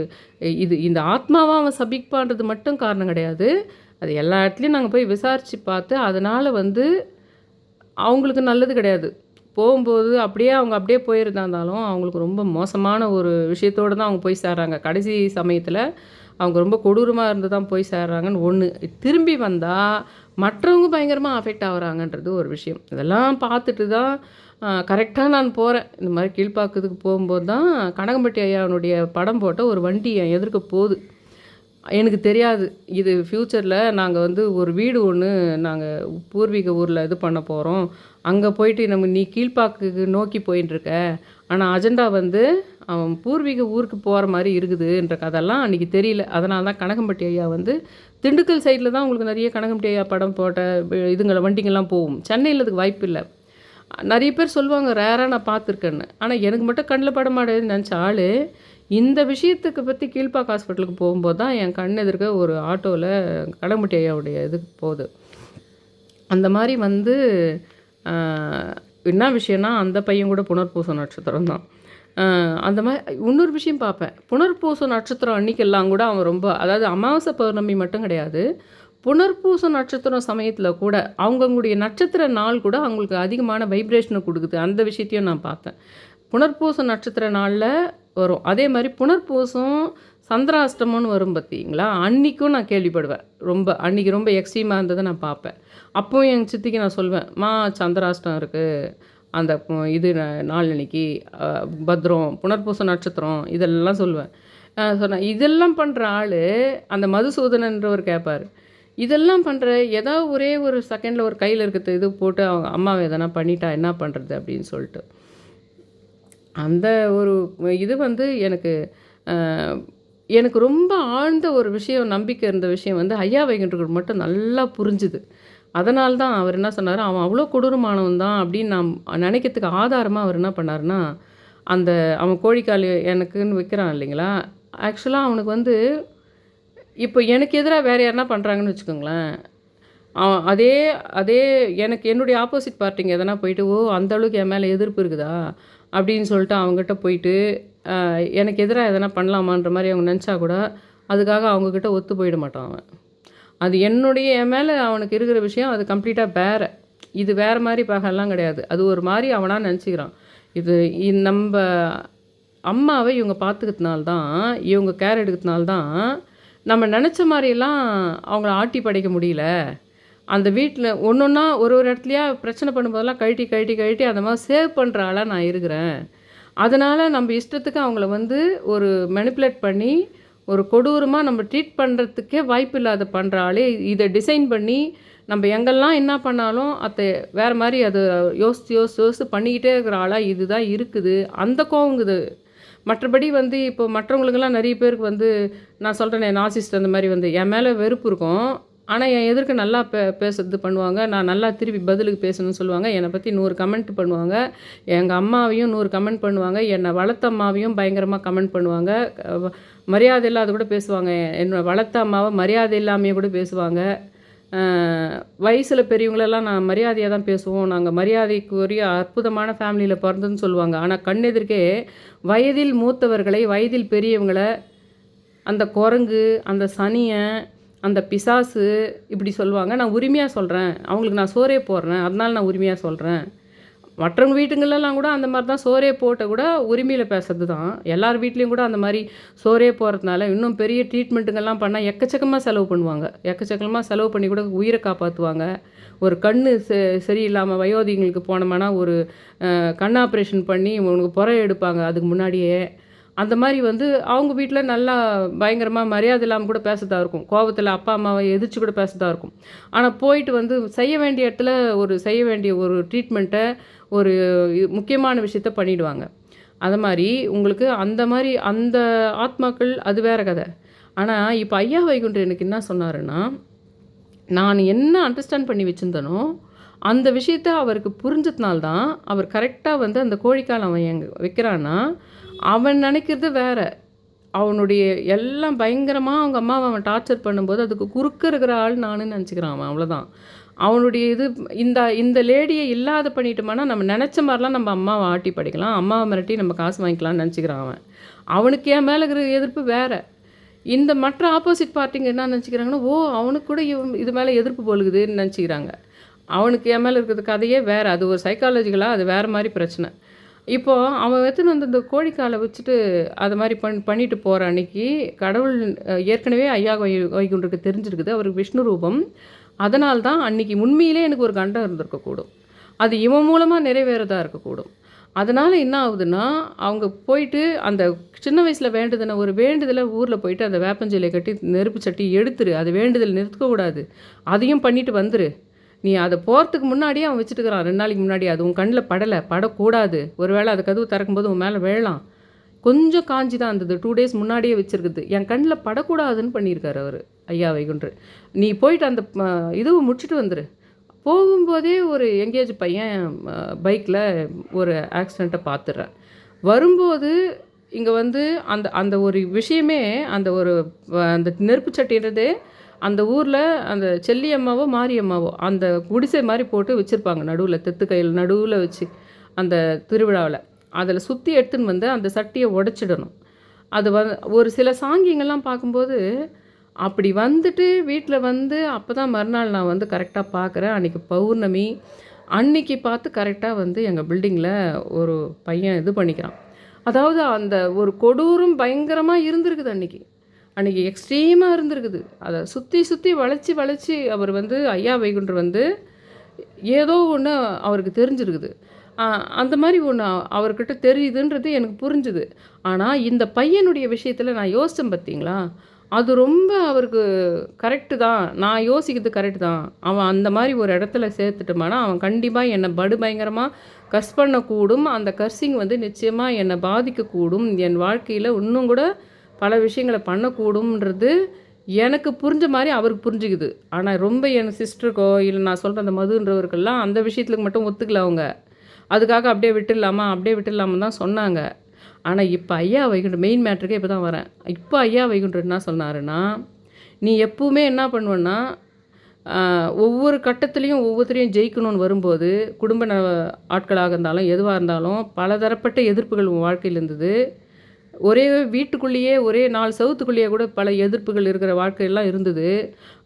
Speaker 1: இந்த ஆத்மாவாக அவன் சபிப்பான்றது மட்டும் காரணம் கிடையாது. அது எல்லா இடத்துலையும் நாங்கள் போய் விசாரித்து பார்த்து அதனால் வந்து அவங்களுக்கு நல்லது கிடையாது. போகும்போது அவங்க அப்படியே போயிருந்தாலும் அவங்களுக்கு ரொம்ப மோசமான ஒரு விஷயத்தோடு தான் அவங்க போய் சேர்றாங்க. கடைசி சமயத்தில் அவங்க ரொம்ப கொடூரமாக இருந்து தான் போய் சேர்றாங்கன்னு ஒன்று. திரும்பி வந்தால் மற்றவங்க பயங்கரமாக அஃபெக்ட் ஆகுறாங்கன்றது ஒரு விஷயம். இதெல்லாம் பார்த்துட்டு தான் கரெக்டாக நான் போகிறேன். இந்த மாதிரி கீழ்ப்பாக்கத்துக்கு போகும்போது தான் கனகம்பட்டி ஐயாவுடைய படம் போட்ட ஒரு வண்டி என் எதிர்க்க போகுது. எனக்கு தெரியாது இது ஃப்யூச்சரில் நாங்கள் வந்து ஒரு வீடு ஒன்று நாங்கள் பூர்வீக ஊரில் இது பண்ண போகிறோம். அங்கே போயிட்டு நீ கீழ்ப்பாக்குக்கு நோக்கி போயின்ட்டுருக்க, ஆனால் அஜெண்டா வந்து அவன் பூர்வீக ஊருக்கு போகிற மாதிரி இருக்குதுன்ற கதெல்லாம் அன்றைக்கி தெரியல. அதனால தான் கனகம்பட்டி ஐயா வந்து திண்டுக்கல் சைடில் தான் உங்களுக்கு நிறைய கனகம்பட்டி ஐயா படம் போட்ட வண்டிங்கள்லாம் போகும். சென்னையில் அதுக்கு வாய்ப்பு இல்லை. நிறைய பேர் சொல்லுவாங்க ரேராக நான் பார்த்துருக்கேன்னு. ஆனால் எனக்கு மட்டும் கண்ணில் பட மாட்டேன்னு நினச்ச ஆள் இந்த விஷயத்துக்கு பற்றி கீழ்ப்பாக்க ஹாஸ்பிட்டலுக்கு போகும்போது தான் என் கண் எதிர்க்க ஒரு ஆட்டோவில் கனகம்பட்டி ஐயாவுடைய இதுக்கு போகுது. அந்த மாதிரி வந்து என்ன விஷயம்னா அந்த பையன் கூட புனர்பூச நட்சத்திரம் தான். அந்த மாதிரி இன்னொரு விஷயம் பார்ப்பேன். புனர்பூச நட்சத்திரம் அன்றைக்கெல்லாம் கூட அவன் ரொம்ப, அதாவது அமாவாசை பௌர்ணமி மட்டும் கிடையாது, புனர்பூச நட்சத்திரம் சமயத்தில் கூட அவங்களுடைய நட்சத்திர நாள் கூட அவங்களுக்கு அதிகமான வைப்ரேஷனை கொடுக்குது. அந்த விஷயத்தையும் நான் பார்த்தேன். புனர்பூச நட்சத்திர நாளில் வரும். அதே மாதிரி புனர்பூசம் சந்திராஷ்டமம்னு வரும் பார்த்தீங்களா, அன்றைக்கும் நான் கேள்விப்படுவேன். அன்றைக்கி ரொம்ப எக்ஸ்ட்ரீமாக இருந்ததை நான் பார்ப்பேன். அப்போவும் எங்கள் சித்திக்கு நான் சொல்வேன், சந்திராஷ்டம் இருக்குது அந்த இது நாள் அன்றைக்கி பத்ரம் புனர்பூச நட்சத்திரம் இதெல்லாம் சொல்லுவேன். சொன்னேன் இதெல்லாம் பண்ணுற ஆள் அந்த மதுசூதனன்றவர் கேட்பார், இதெல்லாம் பண்ணுற ஏதாவது ஒரே ஒரு செகண்டில் ஒரு கையில் இருக்கிறது இது போட்டு அவங்க அம்மாவை எதனா பண்ணிட்டா என்ன பண்ணுறது அப்படின்னு சொல்லிட்டு அந்த ஒரு இது வந்து எனக்கு எனக்கு ரொம்ப ஆழ்ந்த ஒரு விஷயம் நம்பிக்கை இருந்த விஷயம் வந்து ஐயா வைகுண்டருக்கு மட்டும் நல்லா புரிஞ்சுது. அதனால தான் அவர் என்ன சொன்னார், அவன் அவ்வளோ கொடூரமானவன் தான் அப்படின்னு நான் நினைக்கிறதுக்கு ஆதாரமாக அவர் என்ன பண்ணாருன்னா, அந்த அவன் கோழிக்கால் எனக்குன்னு விற்கிறான் இல்லைங்களா, ஆக்சுவலாக அவனுக்கு வந்து இப்போ எனக்கு எதிராக வேறு யாருனா பண்ணுறாங்கன்னு வச்சுக்கோங்களேன், அதே அதே எனக்கு என்னுடைய ஆப்போசிட் பார்ட்டிங்க எதனா போயிட்டு, ஓ அந்த அளவுக்கு என் மேலே எதிர்ப்பு இருக்குதா அப்படின்னு சொல்லிட்டு அவங்ககிட்ட போயிட்டு எனக்கு எதிராக எதனா பண்ணலாமான்ற மாதிரி அவங்க நினச்சா கூட அதுக்காக அவங்கக்கிட்ட ஒத்து போயிட மாட்டான் அவன். அது என்னுடைய என் மேலே அவனுக்கு இருக்கிற விஷயம் அது கம்ப்ளீட்டாக வேறு. இது வேறு மாதிரி பகைலாம் கிடையாது. அது ஒரு மாதிரி அவனாக நினச்சிக்கிறான். இது நம்ம அம்மாவை இவங்க பார்த்துக்கிறதுனால தான், இவங்க கேர் எடுக்கிறதுனால தான் நம்ம நினச்ச மாதிரிலாம் அவங்கள ஆட்டி படைக்க முடியல. அந்த வீட்டில் ஒன்று ஒன்றா ஒரு ஒரு இடத்துலையா பிரச்சனை பண்ணும்போதெல்லாம் கழட்டி கழட்டி கழட்டி அந்த மாதிரி சேவ் பண்ணுற ஆளாக நான் இருக்கிறேன். அதனால் நம்ம இஷ்டத்துக்கு அவங்கள வந்து ஒரு மெனிப்புலேட் பண்ணி ஒரு கொடூரமாக நம்ம ட்ரீட் பண்ணுறதுக்கே வாய்ப்பு இல்லாத பண்ணுற ஆளே இதை டிசைன் பண்ணி நம்ம எங்கெல்லாம் என்ன பண்ணாலும் அதை வேறு மாதிரி அது யோசித்து யோசித்து யோசித்து பண்ணிக்கிட்டே இருக்கிற ஆளாக இதுதான் இருக்குது. அந்த கோவங்குது. மற்றபடி வந்து இப்போ மற்றவங்களுக்கெல்லாம் நிறைய பேருக்கு வந்து நான் சொல்கிறேனே நார்சிஸ்ட் அந்த மாதிரி வந்து என் மேலே வெறுப்பு இருக்கும். ஆனால் என் எதிர்க்க நல்லா பேசுறது பண்ணுவாங்க. நான் நல்லா திருப்பி பதிலுக்கு பேசணும்னு சொல்லுவாங்க. என்னை பற்றி 100 கமெண்ட் பண்ணுவாங்க. எங்கள் அம்மாவையும் 100 கமெண்ட் பண்ணுவாங்க. என்னை வளர்த்த அம்மாவையும் பயங்கரமாக கமெண்ட் பண்ணுவாங்க. மரியாதை இல்லாத கூட பேசுவாங்க. என்னோட வளர்த்த அம்மாவை மரியாதை இல்லாமையே கூட பேசுவாங்க. வயசில் பெரியவங்களெல்லாம் நான் மரியாதையாக தான் பேசுவோம். நாங்கள் மரியாதைக்குரிய அற்புதமான ஃபேமிலியில் பிறந்ததுன்னு சொல்லுவாங்க. ஆனால் கண்ணெதிர்க்கே வயதில் மூத்தவர்களை, வயதில் பெரியவங்களை, அந்த குரங்கு, அந்த சனியன், அந்த பிசாசு இப்படி சொல்லுவாங்க. நான் உரிமையாக சொல்கிறேன். அவங்களுக்கு நான் சோறே போடுறேன். அதனால நான் உரிமையாக சொல்கிறேன். மற்றவங்க வீட்டுங்களெல்லாம் கூட அந்த மாதிரி தான் சோறே போட்ட கூட உரிமையில் பேசுறது தான். எல்லார் வீட்லேயும் கூட அந்த மாதிரி சோறே போகிறதுனால இன்னும் பெரிய ட்ரீட்மெண்ட்டுங்கெல்லாம் பண்ணால் எக்கச்சக்கமாக செலவு பண்ணுவாங்க. எக்கச்சக்கமாக செலவு பண்ணி கூட உயிரை காப்பாற்றுவாங்க. ஒரு கண் சரியில்லாமல் வயோதிகளுக்கு போனோம்னா ஒரு கண் ஆப்ரேஷன் பண்ணி உனக்கு புறை எடுப்பாங்க அதுக்கு முன்னாடியே. அந்த மாதிரி வந்து அவங்க வீட்டில் நல்லா பயங்கரமாக மரியாதை இல்லாமல் கூட பேசுறதா இருக்கும். கோபத்தில் அப்பா அம்மாவை எதிர்த்து கூட பேசுறதா இருக்கும். ஆனால் போயிட்டு வந்து செய்ய வேண்டிய இடத்துல செய்ய வேண்டிய ஒரு ட்ரீட்மெண்ட்டை ஒரு முக்கியமான விஷயத்த பண்ணிவிடுவாங்க. அது மாதிரி உங்களுக்கு அந்த மாதிரி அந்த ஆத்மாக்கள் அது வேறு கதை. ஆனால் இப்போ ஐயா வைகுண்டர் எனக்கு என்ன சொன்னாருன்னா, நான் என்ன அண்டர்ஸ்டாண்ட் பண்ணி வச்சுருந்தனோ அந்த விஷயத்த அவருக்கு புரிஞ்சதுனால்தான் அவர் கரெக்டாக வந்து அந்த கோழிக்கால் அவன் வைக்கிறான்னா அவன் நினைக்கிறது வேறு. அவனுடைய எல்லாம் பயங்கரமாக அவங்க அம்மாவை அவன் டார்ச்சர் பண்ணும்போது அதுக்கு குறுக்க இருக்கிற ஆள் நானுன்னு நினச்சிக்கிறான் அவன். அவ்வளோதான் அவனுடைய இது. இந்த லேடியை இல்லாத பண்ணிட்டோம்னா நம்ம நினச்ச மாதிரிலாம் நம்ம அம்மாவை ஆட்டி படிக்கலாம், அம்மாவை மிரட்டி நம்ம காசு வாங்கிக்கலாம்னு நினச்சிக்கிறான் அவன். அவனுக்கு என் மேலே இருக்கிற எதிர்ப்பு வேறு. இந்த மற்ற ஆப்போசிட் பார்ட்டிங்க என்ன நினச்சிக்கிறாங்கன்னா, ஓ அவனுக்கு கூட இது மேலே எதிர்ப்பு போலுக்குதுன்னு நினச்சிக்கிறாங்க. அவனுக்கு என் மேலே இருக்கிறது கதையே வேறு. அது ஒரு சைக்காலஜிக்கலாக அது வேறு மாதிரி பிரச்சனை. இப்போது அவன் எடுத்துன்னு வந்து இந்த கோழிக்காலை வச்சுட்டு அது மாதிரி பண்ணிட்டு போகிற அன்றைக்கி கடவுள் ஏற்கனவே ஐயா வைகுண்டருக்கு தெரிஞ்சிருக்குது. அவருக்கு விஷ்ணு ரூபம். அதனால்தான் அன்றைக்கி உண்மையிலே எனக்கு ஒரு கண்டம் இருந்திருக்கக்கூடும். அது இவன் மூலமாக நிறைவேறதாக இருக்கக்கூடும். அதனால் என்ன ஆகுதுன்னா, அவங்க போயிட்டு அந்த சின்ன வயசில் வேண்டுதனை ஒரு வேண்டுதலை ஊரில் போயிட்டு அந்த வேப்பஞ்செலையை கட்டி நெருப்பு சட்டி எடுத்துரு. அது வேண்டுதல் நிறுத்தக்கூடாது. அதையும் பண்ணிட்டு வந்துரு. நீ அதை போகிறதுக்கு முன்னாடியே அவன் வச்சுட்டுக்கிறான் 2 நாளைக்கு முன்னாடி. அது உன் கண்ணில் படக்கூடாது. ஒரு வேளை அது கதவு திறக்கும்போது உன் மேலே விழலாம். கொஞ்சம் காஞ்சி தான் இருந்தது. 2 டேஸ் முன்னாடியே வச்சுருக்குது. என் கண்ணில் படக்கூடாதுன்னு பண்ணியிருக்காரு அவர் ஐயா வைகுண்டர். நீ போயிட்டு அந்த இதுவும் முடிச்சுட்டு வந்துரு. போகும்போதே ஒரு எங்கேஜ் பையன் பைக்கில் ஒரு ஆக்சிடெண்ட்டை பார்த்துடுறேன். வரும்போது இங்கே வந்து அந்த அந்த ஒரு விஷயமே அந்த நெருப்பு சட்டின்றதே அந்த ஊரில் அந்த செல்லியம்மாவோ மாரியம்மாவோ அந்த குடிசை மாதிரி போட்டு வச்சுருப்பாங்க நடுவில், தெத்து கையில் நடுவில் வச்சு அந்த திருவிழாவில். அதில் சுற்றி எடுத்துன்னு வந்து அந்த சட்டியை உடச்சிடணும். அது ஒரு சில சாங்கியங்கள்லாம் பார்க்கும்போது அப்படி வந்துட்டு வீட்டில் வந்து அப்போ தான் மறுநாள் நான் வந்து கரெக்டாக பார்க்குறேன். அன்றைக்கி பௌர்ணமி. அன்றைக்கி பார்த்து கரெக்டாக வந்து எங்கள் பில்டிங்கில் ஒரு பையன் இது பண்ணிக்கிறான். அதாவது அந்த ஒரு கொடூரம் பயங்கரமாக இருந்திருக்குது அன்றைக்கி எக்ஸ்ட்ரீமாக இருந்திருக்குது. அதை சுற்றி சுற்றி வளைச்சி அவர் வந்து ஐயா வைகுண்டர் வந்து ஏதோ ஒன்று அவருக்கு தெரிஞ்சிருக்குது. அந்த மாதிரி ஒன்று அவர்கிட்ட தெரியுதுன்றது எனக்கு புரிஞ்சுது. ஆனால் இந்த பையனுடைய விஷயத்தில் நான் யோசித்தேன் பார்த்தீங்களா, அது ரொம்ப அவருக்கு கரெக்டு தான். நான் யோசிக்கிறது கரெக்டு தான். அவன் அந்த மாரி ஒரு இடத்துல சேர்த்துட்டோமானா, அவன் கண்டிப்பா என்ன பயங்கரமா கர்ஸ் பண்ணக்கூடும். அந்த கர்சிங் வந்து நிச்சயமா என்ன பாதிக்கக்கூடும். என் வாழ்க்கையில இன்னும் கூட பல விஷயங்கள பண்ணக்கூடும்ன்றது எனக்கு புரிஞ்ச மாரி அவருக்கு புரிஞ்சுக்குது. ஆனா ரொம்ப என் சிஸ்டருக்கோ, இல்ல நான் சொல்ற அந்த மதுன்றவருக்கெல்லாம் அந்த விஷயத்துக்கு மட்டும் ஒத்துக்கல அவங்க. அதுக்காக அப்படியே விட்டுடலாமா, அப்படியே விட்டுடலாமான்னு தான் சொன்னாங்க. ஆனா, இப்ப ஐயா வைகுண்டம் மெயின் மேட்ருக்கே இப்ப தான் வரேன். இப்ப ஐயா வைகுண்டம் என்ன சொன்னாருன்னா, "நீ எப்பவுமே என்ன பண்ணுவன்னா, ஒவ்வொரு கட்டத்திலயும் ஒவ்வொருத்தரையும் ஜெயிக்கணும்னு வரும்போது, குடும்ப ஆட்களாக இருந்தாலும், எதுவா இருந்தாலும் பலதரப்பட்ட எதிர்ப்புகள் உன் வாழ்க்கையில இருந்தது. ஒரே வீட்டுக்குள்ளேயே, ஒரே 4 செவுத்துக்குள்ளேயே கூட பல எதிர்ப்புகள் இருக்கிற வாழ்க்கையெல்லாம் இருந்தது.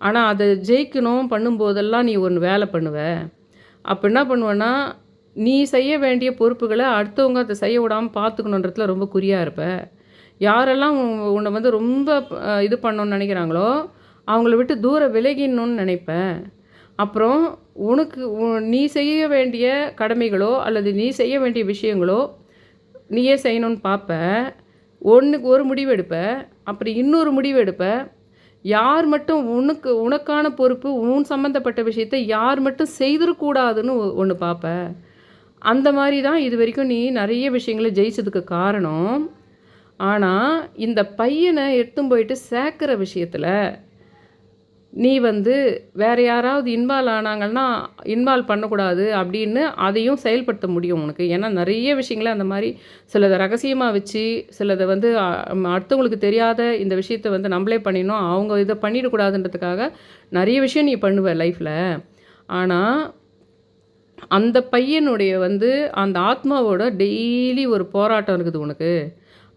Speaker 1: ஆனா, அத ஜெயிக்கணும் பண்ணும்போதெல்லாம் நீ ஒண்ணு வேல பண்ணுவ. அப்ப என்ன பண்ணுவேன்னா, நீ செய்ய வேண்டிய பொறுப்புகள அடுத்தவங்க அத செய்ய விடாம பார்த்துக்கணுன்றதுல ரொம்ப குறியா இருப்ப. யாரெல்லாம் உன்ன வந்து ரொம்ப இது பண்ணணும்னு நெனைக்கிறாங்களோ, அவங்கள விட்டு தூர விலகிடணும்னு நெனைப்ப. அப்புறம் உனக்கு நீ செய்ய வேண்டிய கடமைகளோ, அல்லது நீ செய்ய வேண்டிய விஷயங்களோ, நீயே செய்யணும்னு பார்ப்ப. ஒண்ணுக்கு ஒரு முடிவு எடுப்ப. அப்புறம் இன்னொரு முடிவு எடுப்ப. யார் மட்டும் உனக்கான பொறுப்பு, உன் சம்மந்தப்பட்ட விஷயத்த யார் மட்டும் செய்திறக்கூடாதுன்னு ஒண்ணு பார்ப்ப. அந்த மாரி தான் இதுவரைக்கும் நீ நெறைய விஷயங்கள ஜெயிச்சதுக்கு காரணம். ஆனா, இந்த பையன எடுத்துன்னு போயிட்டு சேர்க்குற விஷயத்துல, நீ வந்து வேற யாராவது இன்வால்வ் பண்ணக்கூடாது அப்படின்னு அதையும் செயல்படுத்த முடியும் உனக்கு. ஏன்னா, நெறைய விஷயங்கள அந்த மாரி சிலத ரகசியமா வச்சு, சிலத வந்து அடுத்தவங்களுக்கு தெரியாத இந்த விஷயத்த வந்து நம்பளே பண்ணிடணும், அவங்க இத பண்ணிடக்கூடாதுன்றதுக்காக நெறைய விஷயம் நீ பண்ணுவ லைஃப்ல. ஆனா அந்த பையனுடைய வந்து அந்த ஆத்மாவோட டெய்லி ஒரு போராட்டம் இருக்குது உனக்கு.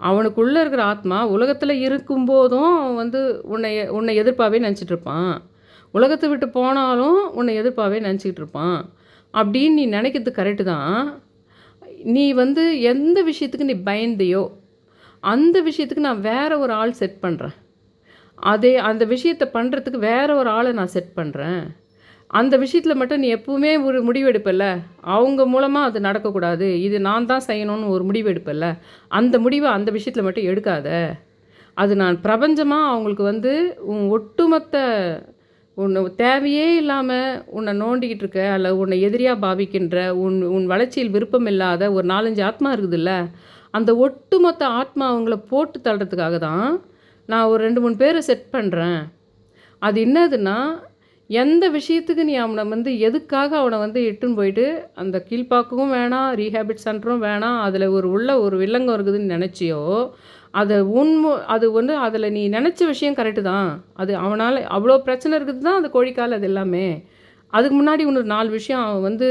Speaker 1: அவனுக்குள்ள இருக்கிற ஆத்மா உலகத்துல இருக்கும்போதும் அவன் வந்து உன்னை எதிர்ப்பாவே நெனச்சிட்டு இருப்பான். உலகத்த விட்டு போனாலும் உன்னை எதிர்ப்பாவே நெனச்சுக்கிட்டு இருப்பான். அப்படின்னு நீ நெனைக்கிறது கரெக்ட்டு தான். நீ வந்து எந்த விஷயத்துக்கு நீ பயந்தியோ, அந்த விஷயத்துக்கு நான் வேற ஒரு ஆள் செட் பண்றேன். அந்த விஷயத்த பண்றதுக்கு வேற ஒரு ஆள நான் செட் பண்றேன். அந்த விஷயத்துல மட்டும் நீ எப்பவுமே ஒரு முடிவு எடுப்பல்ல, அவங்க மூலமா அது நடக்கக்கூடாது. இது நான் தான் செய்யணும்னு ஒரு முடிவு எடுப்பல்ல, அந்த முடிவ அந்த விஷயத்துல மட்டும் எடுக்காத. அது நான் பிரபஞ்சமா அவங்களுக்கு வந்து உன் ஒட்டுமொத்த உன்னை தேவையே இல்லாம உன்னை நோண்டிக்கிட்டு இருக்க, அல்ல உன்னை எதிரியா பாவிக்கின்ற, உன் உன் வளர்ச்சியில் விருப்பம் இல்லாத ஒரு 4, 5 ஆத்மா இருக்குதுல்ல, அந்த ஒட்டுமொத்த ஆத்மா அவங்கள போட்டு தள்ளுறதுக்காக தான், நான் ஒரு 2, 3 பேர செட் பண்றேன். அது என்னதுன்னா, எந்த விஷயத்துக்கு நீ அவனை வந்து எதுக்காக அவனை வந்து இட்டுன்னு போயிட்டு அந்த கீழ்ப்பாக்கவும் வேணாம், ரீஹேபிட் சென்டரும் வேணாம், அதில் உள்ள ஒரு வில்லங்கம் இருக்குதுன்னு நினச்சியோ, அதை அது வந்து அதில் நீ நினச்ச விஷயம் கரெக்டு தான். அது அவனால் அவ்வளோ பிரச்சனை இருக்குது தான் அந்த கோழிக்கால் அது எல்லாமே. அதுக்கு முன்னாடி இன்னொரு 4 விஷயம் அவன் வந்து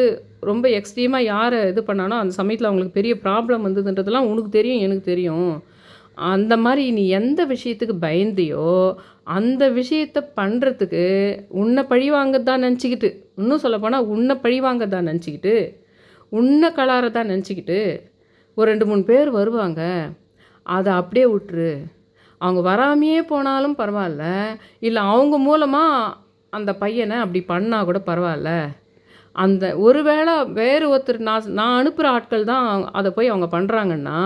Speaker 1: ரொம்ப எக்ஸ்ட்ரீமாக யாரை இது பண்ணானோ அந்த சமயத்தில் அவங்களுக்கு பெரிய ப்ராப்ளம் வந்ததுன்றதெல்லாம் உனக்கு தெரியும், எனக்கு தெரியும். அந்த மாரி நீ எந்த விஷயத்துக்கு பயந்தியோ, அந்த விஷயத்த பண்றதுக்கு உன்னை பழிவாங்கறதா நெனச்சுக்கிட்டு, இன்னும் சொல்லப்போனால் உன்னை பழிவாங்கறதா நெனச்சுக்கிட்டு, உன்னை கலாறதா நெனச்சுக்கிட்டு, ஒரு 2, 3 பேர் வருவாங்க. அத அப்படியே உட்ரு. அவங்க வராமயே போனாலும் பரவால்ல. இல்ல அவங்க மூலமா அந்த பையனை அப்படி பண்ணா கூட பரவால்ல. அந்த ஒரு வேளை வேறு ஒருத்தர் நான் அனுப்புகிற ஆட்கள் தான் அதை போய் அவங்க பண்ணுறாங்கன்னா,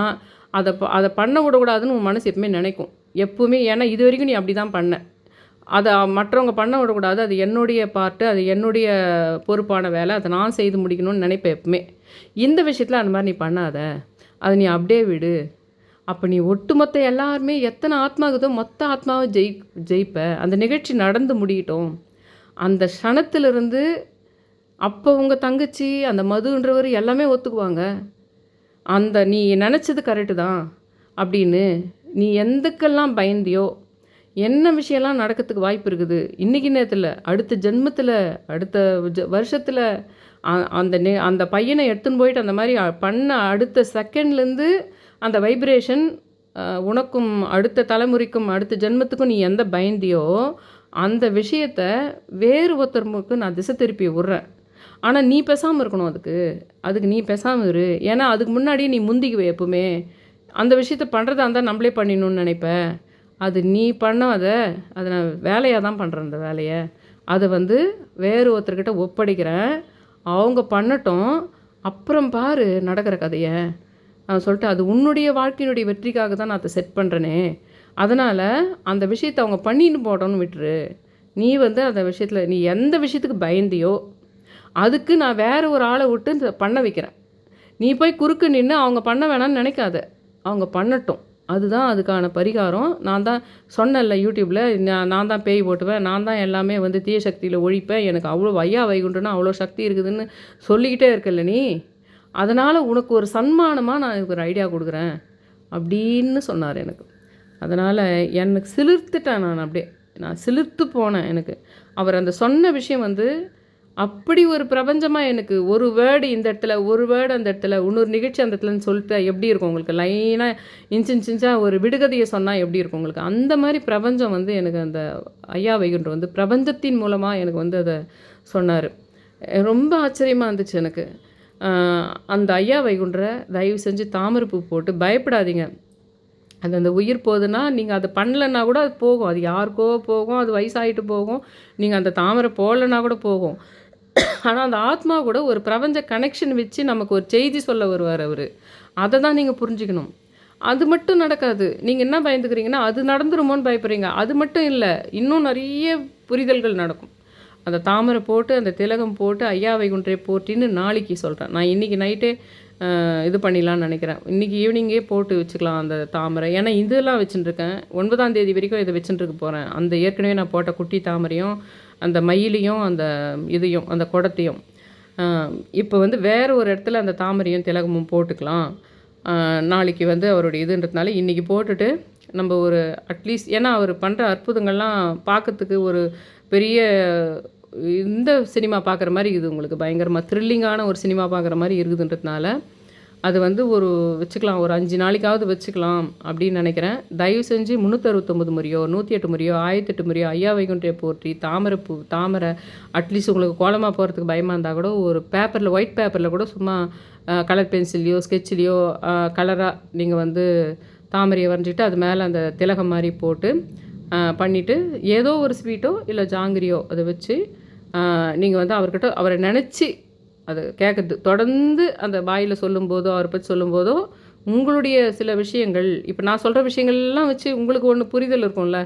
Speaker 1: அதை பண்ண விடக்கூடாதுன்னு உன் மனசு எப்பவுமே நினைக்கும். எப்பவுமே ஏன்னா இது வரைக்கும் நீ அப்படி தான் பண்ண. அதை மற்றவங்க பண்ண விடக்கூடாது. அது என்னுடைய பார்ட்டு, அது என்னுடைய பொறுப்பான வேலை. அதை நான் செய்து முடிக்கணும்னு நினைப்பேன் எப்பவுமே. இந்த விஷயத்தில் அந்த மாதிரி நீ பண்ணாத. அதை நீ அப்படியே விடு. அப்போ நீ ஒட்டுமொத்த எல்லாருமே எத்தனை ஆத்மா இருக்குதோ மொத்த ஆத்மாவை ஜெயிப்ப. அந்த நிகழ்ச்சி நடந்து முடியட்டும். அந்த க்ஷணத்திலிருந்து அப்போ உங்கள் தங்கச்சி, அந்த மதுன்றவர் எல்லாமே ஒத்துக்குவாங்க. நீ நினச்சது கரெக்டு தான் அப்படின்னு. நீ எதுக்கெல்லாம் பயந்தியோ, என்ன விஷயம்லாம் நடக்கிறதுக்கு வாய்ப்பு இருக்குது. இன்றைக்கி நேரத்தில், அடுத்த ஜென்மத்தில், அடுத்த வருஷத்தில் அந்த பையனை எடுத்துன்னு போயிட்டு அந்த மாதிரி பண்ண அடுத்த செகண்ட்லேருந்து அந்த வைப்ரேஷன் உனக்கும் அடுத்த தலைமுறைக்கும் அடுத்த ஜென்மத்துக்கும் நீ எந்த பயந்தியோ அந்த விஷயத்த வேறு ஒருத்தருக்கு நான் திசை திருப்பி விட்றேன். ஆனால் நீ பேசாமல் இருக்கணும். அதுக்கு நீ பேசாமல் இரு. ஏன்னா அதுக்கு முன்னாடியே நீ முந்திக்குவே எப்பவுமே. அந்த விஷயத்த பண்ணுறதா இருந்தால் நம்மளே பண்ணிடணும்னு நினைப்பேன். அது நீ பண்ணாத. அதை நான் வேலையாக தான் பண்ணுறேன். அந்த வேலையை அதை வந்து வேறு ஒருத்தர்கிட்ட ஒப்படைக்கிறேன். அவங்க பண்ணட்டும். அப்புறம் பாரு நடக்கிற கதையை. நான் சொல்லிட்டு அது உன்னுடைய வாழ்க்கையினுடைய வெற்றிக்காக தான் நான் அதை செட் பண்ணுறேனே. அதனால் அந்த விஷயத்தை அவங்க பண்ணின்னு போட்டோன்னு விட்டுரு. நீ வந்து அந்த விஷயத்தில் நீ எந்த விஷயத்துக்கு பயந்தியோ அதுக்கு நான் வேறு ஒரு ஆளை விட்டு பண்ண வைக்கிறேன். நீ போய் குறுக்கு நின்று அவங்க பண்ண வேணாம்னு நினைக்காத. அவங்க பண்ணட்டும். அதுதான் அதுக்கான பரிகாரம். நான் தான் சொன்னேன்ல யூடியூப்பில், நான் தான் பேய் ஓட்டுவேன், நான் தான் எல்லாமே வந்து தீய சக்தியில் ஒழிப்பேன், எனக்கு அவ்வளோ ஐயா வைகுண்டனா அவ்வளோ சக்தி இருக்குதுன்னு சொல்லிக்கிட்டே இருக்கல நீ. அதனால் உனக்கு ஒரு சன்மானமாக நான் எனக்கு ஒரு ஐடியா கொடுக்குறேன் அப்படின்னு சொன்னார் எனக்கு. அதனால் எனக்கு சிலிர்த்துட்டேன் நான் அப்படியே. நான் சிலிர்த்து போனேன் எனக்கு. அவர் அந்த சொன்ன விஷயம் வந்து அப்படி ஒரு பிரபஞ்சமாக எனக்கு ஒரு வேர்டு இந்த இடத்துல, ஒரு வேர்டு அந்த இடத்துல, இன்னொரு நிகழ்ச்சி அந்த இடத்துலன்னு சொல்லிட்டு எப்படி இருக்கும் உங்களுக்கு? லைனாக இன்ச்சாக ஒரு விடுகதையை சொன்னால் எப்படி இருக்கும் உங்களுக்கு? அந்த மாதிரி பிரபஞ்சம் வந்து எனக்கு அந்த ஐயா வைகுண்டர் வந்து பிரபஞ்சத்தின் மூலமாக எனக்கு வந்து அதை சொன்னார். ரொம்ப ஆச்சரியமாக இருந்துச்சு எனக்கு. அந்த ஐயா வைகுண்டரை தயவு செஞ்சு தாமரைப்பூ போட்டு பயப்படாதீங்க. அது அந்த உயிர் போகுதுன்னா நீங்கள் அதை பண்ணலைன்னா கூட அது போகும். அது யாருக்கோ போகும், அது வயசாகிட்டு போகும். நீங்கள் அந்த தாமரை போடலைன்னா கூட போகும். ஆனால் அந்த ஆத்மா கூட ஒரு பிரபஞ்ச கனெக்ஷன் வச்சு நமக்கு ஒரு செய்தி சொல்ல வருவார் அவர். அதை தான் நீங்கள் புரிஞ்சுக்கணும். அது மட்டும் நடக்காது. நீங்கள் என்ன பயந்துக்கிறீங்கன்னா அது நடந்துருமோன்னு பயப்படுறீங்க. அது மட்டும் இல்லை, இன்னும் நிறைய புரிதல்கள் நடக்கும். அந்த தாமரை போட்டு அந்த திலகம் போட்டு ஐயா வைகுண்டரை போட்டின்னு நாளைக்கு சொல்கிறேன். நான் இன்றைக்கி நைட்டே இது பண்ணிடலான்னு நினைக்கிறேன். இன்றைக்கி ஈவினிங்கே போட்டு வச்சுக்கலாம் அந்த தாமரை. ஏன்னா இதெல்லாம் வச்சுட்டுருக்கேன். 9ஆம் தேதி வரைக்கும் இதை வச்சுட்டுருக்க போகிறேன். அந்த ஏற்கனவே நான் போட்ட குட்டி தாமரையும் அந்த மயிலையும் அந்த இதையும் அந்த குடத்தையும் இப்போ வந்து வேறு ஒரு இடத்துல அந்த தாமரையும் திலகமும் போட்டுக்கலாம். நாளைக்கு வந்து அவருடைய இதுன்றதுனால இன்றைக்கி போட்டுட்டு நம்ம ஒரு அட்லீஸ்ட், ஏன்னா அவர் பண்ணுற அற்புதங்கள்லாம் பார்க்கறதுக்கு ஒரு பெரிய இந்த சினிமா பார்க்குற மாதிரி இருக்குது உங்களுக்கு. பயங்கரமாக த்ரில்லிங்கான ஒரு சினிமா பார்க்குற மாதிரி இருக்குதுன்றதுனால அது வந்து ஒரு வச்சுக்கலாம், ஒரு 5 நாளைக்காவது வச்சுக்கலாம் அப்படின்னு நினைக்கிறேன். தயவு செஞ்சு 369 முறையோ 108 முறையோ 1008 முறையோ ஐயா வைகுண்டரை போற்றி தாமரை அட்லீஸ்ட் உங்களுக்கு கோலமாக போகிறதுக்கு பயமாக இருந்தால் கூட ஒரு பேப்பரில், ஒயிட் பேப்பரில் கூட சும்மா கலர் பென்சில்லையோ ஸ்கெட்ச்லேயோ கலராக நீங்கள் வந்து தாமரையை வரைஞ்சிட்டு அது மேலே அந்த திலகம் மாதிரி போட்டு பண்ணிவிட்டு ஏதோ ஒரு ஸ்வீட்டோ இல்லை ஜாங்கிரியோ அதை வச்சு நீங்கள் வந்து அவரை நினச்சி அது கேட்குறது தொடர்ந்து அந்த வாயில் சொல்லும்போதோ அவரை பற்றி சொல்லும்போதோ உங்களுடைய சில விஷயங்கள், இப்போ நான் சொல்கிற விஷயங்கள்லாம் வச்சு உங்களுக்கு ஒன்று புரிதல் இருக்கும்ல.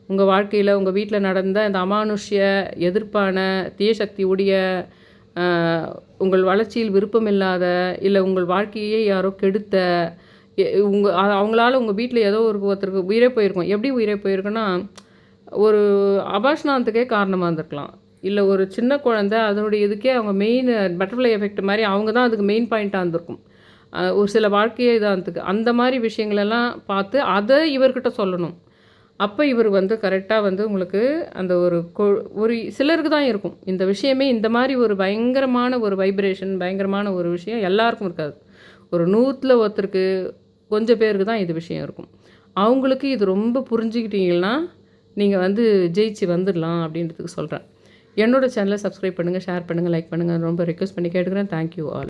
Speaker 1: உங்கள் வாழ்க்கையில் உங்கள் வீட்டில் நடந்த இந்த அமானுஷ்ய எதிர்ப்பான தீயசக்தி உடைய உங்கள் வளர்ச்சியில் விருப்பமில்லாத இல்லை உங்கள் வாழ்க்கையே யாரோ கெடுத்த அவங்களால உங்கள் வீட்டில் ஏதோ ஒருத்தருக்கு உயிரே போயிருக்கும். எப்படி உயிரே போயிருக்குன்னா ஒரு அபார்ஷனாந்தத்துக்கே காரணமாக இருந்திருக்கலாம். இல்லை ஒரு சின்ன குழந்தை அதனுடைய இதுக்கே அவங்க மெயின் பட்டர்ஃப்ளை எஃபெக்ட் மாதிரி அவங்க தான் அதுக்கு மெயின் பாயிண்ட்டாக இருந்திருக்கும். ஒரு சில வாழ்க்கையே இதாக இருந்துக்கு அந்த மாதிரி விஷயங்களெல்லாம் பார்த்து அதை இவர்கிட்ட சொல்லணும். அப்போ இவர் வந்து கரெக்டாக வந்து உங்களுக்கு அந்த ஒரு சிலருக்கு தான் இருக்கும் இந்த விஷயமே. இந்த மாதிரி ஒரு பயங்கரமான ஒரு வைப்ரேஷன், பயங்கரமான ஒரு விஷயம் எல்லாருக்கும் இருக்காது. ஒரு 100ல் ஒருத்தருக்கு கொஞ்சம் பேருக்கு தான் இது விஷயம் இருக்கும். அவங்களுக்கு இது ரொம்ப புரிஞ்சுக்கிட்டீங்கன்னா நீங்கள் வந்து ஜெயிச்சு வந்துடலாம் அப்படின்றதுக்கு சொல்கிறேன். என்னோடய சேனலை சப்ஸ்கிரைப் பண்ணுங்கள், ஷேர் பண்ணுங்கள், லைக் பண்ணுங்கள். ரொம்ப ரெக்வெஸ்ட் பண்ணி கேட்டுக்கிறேன். Thank you all.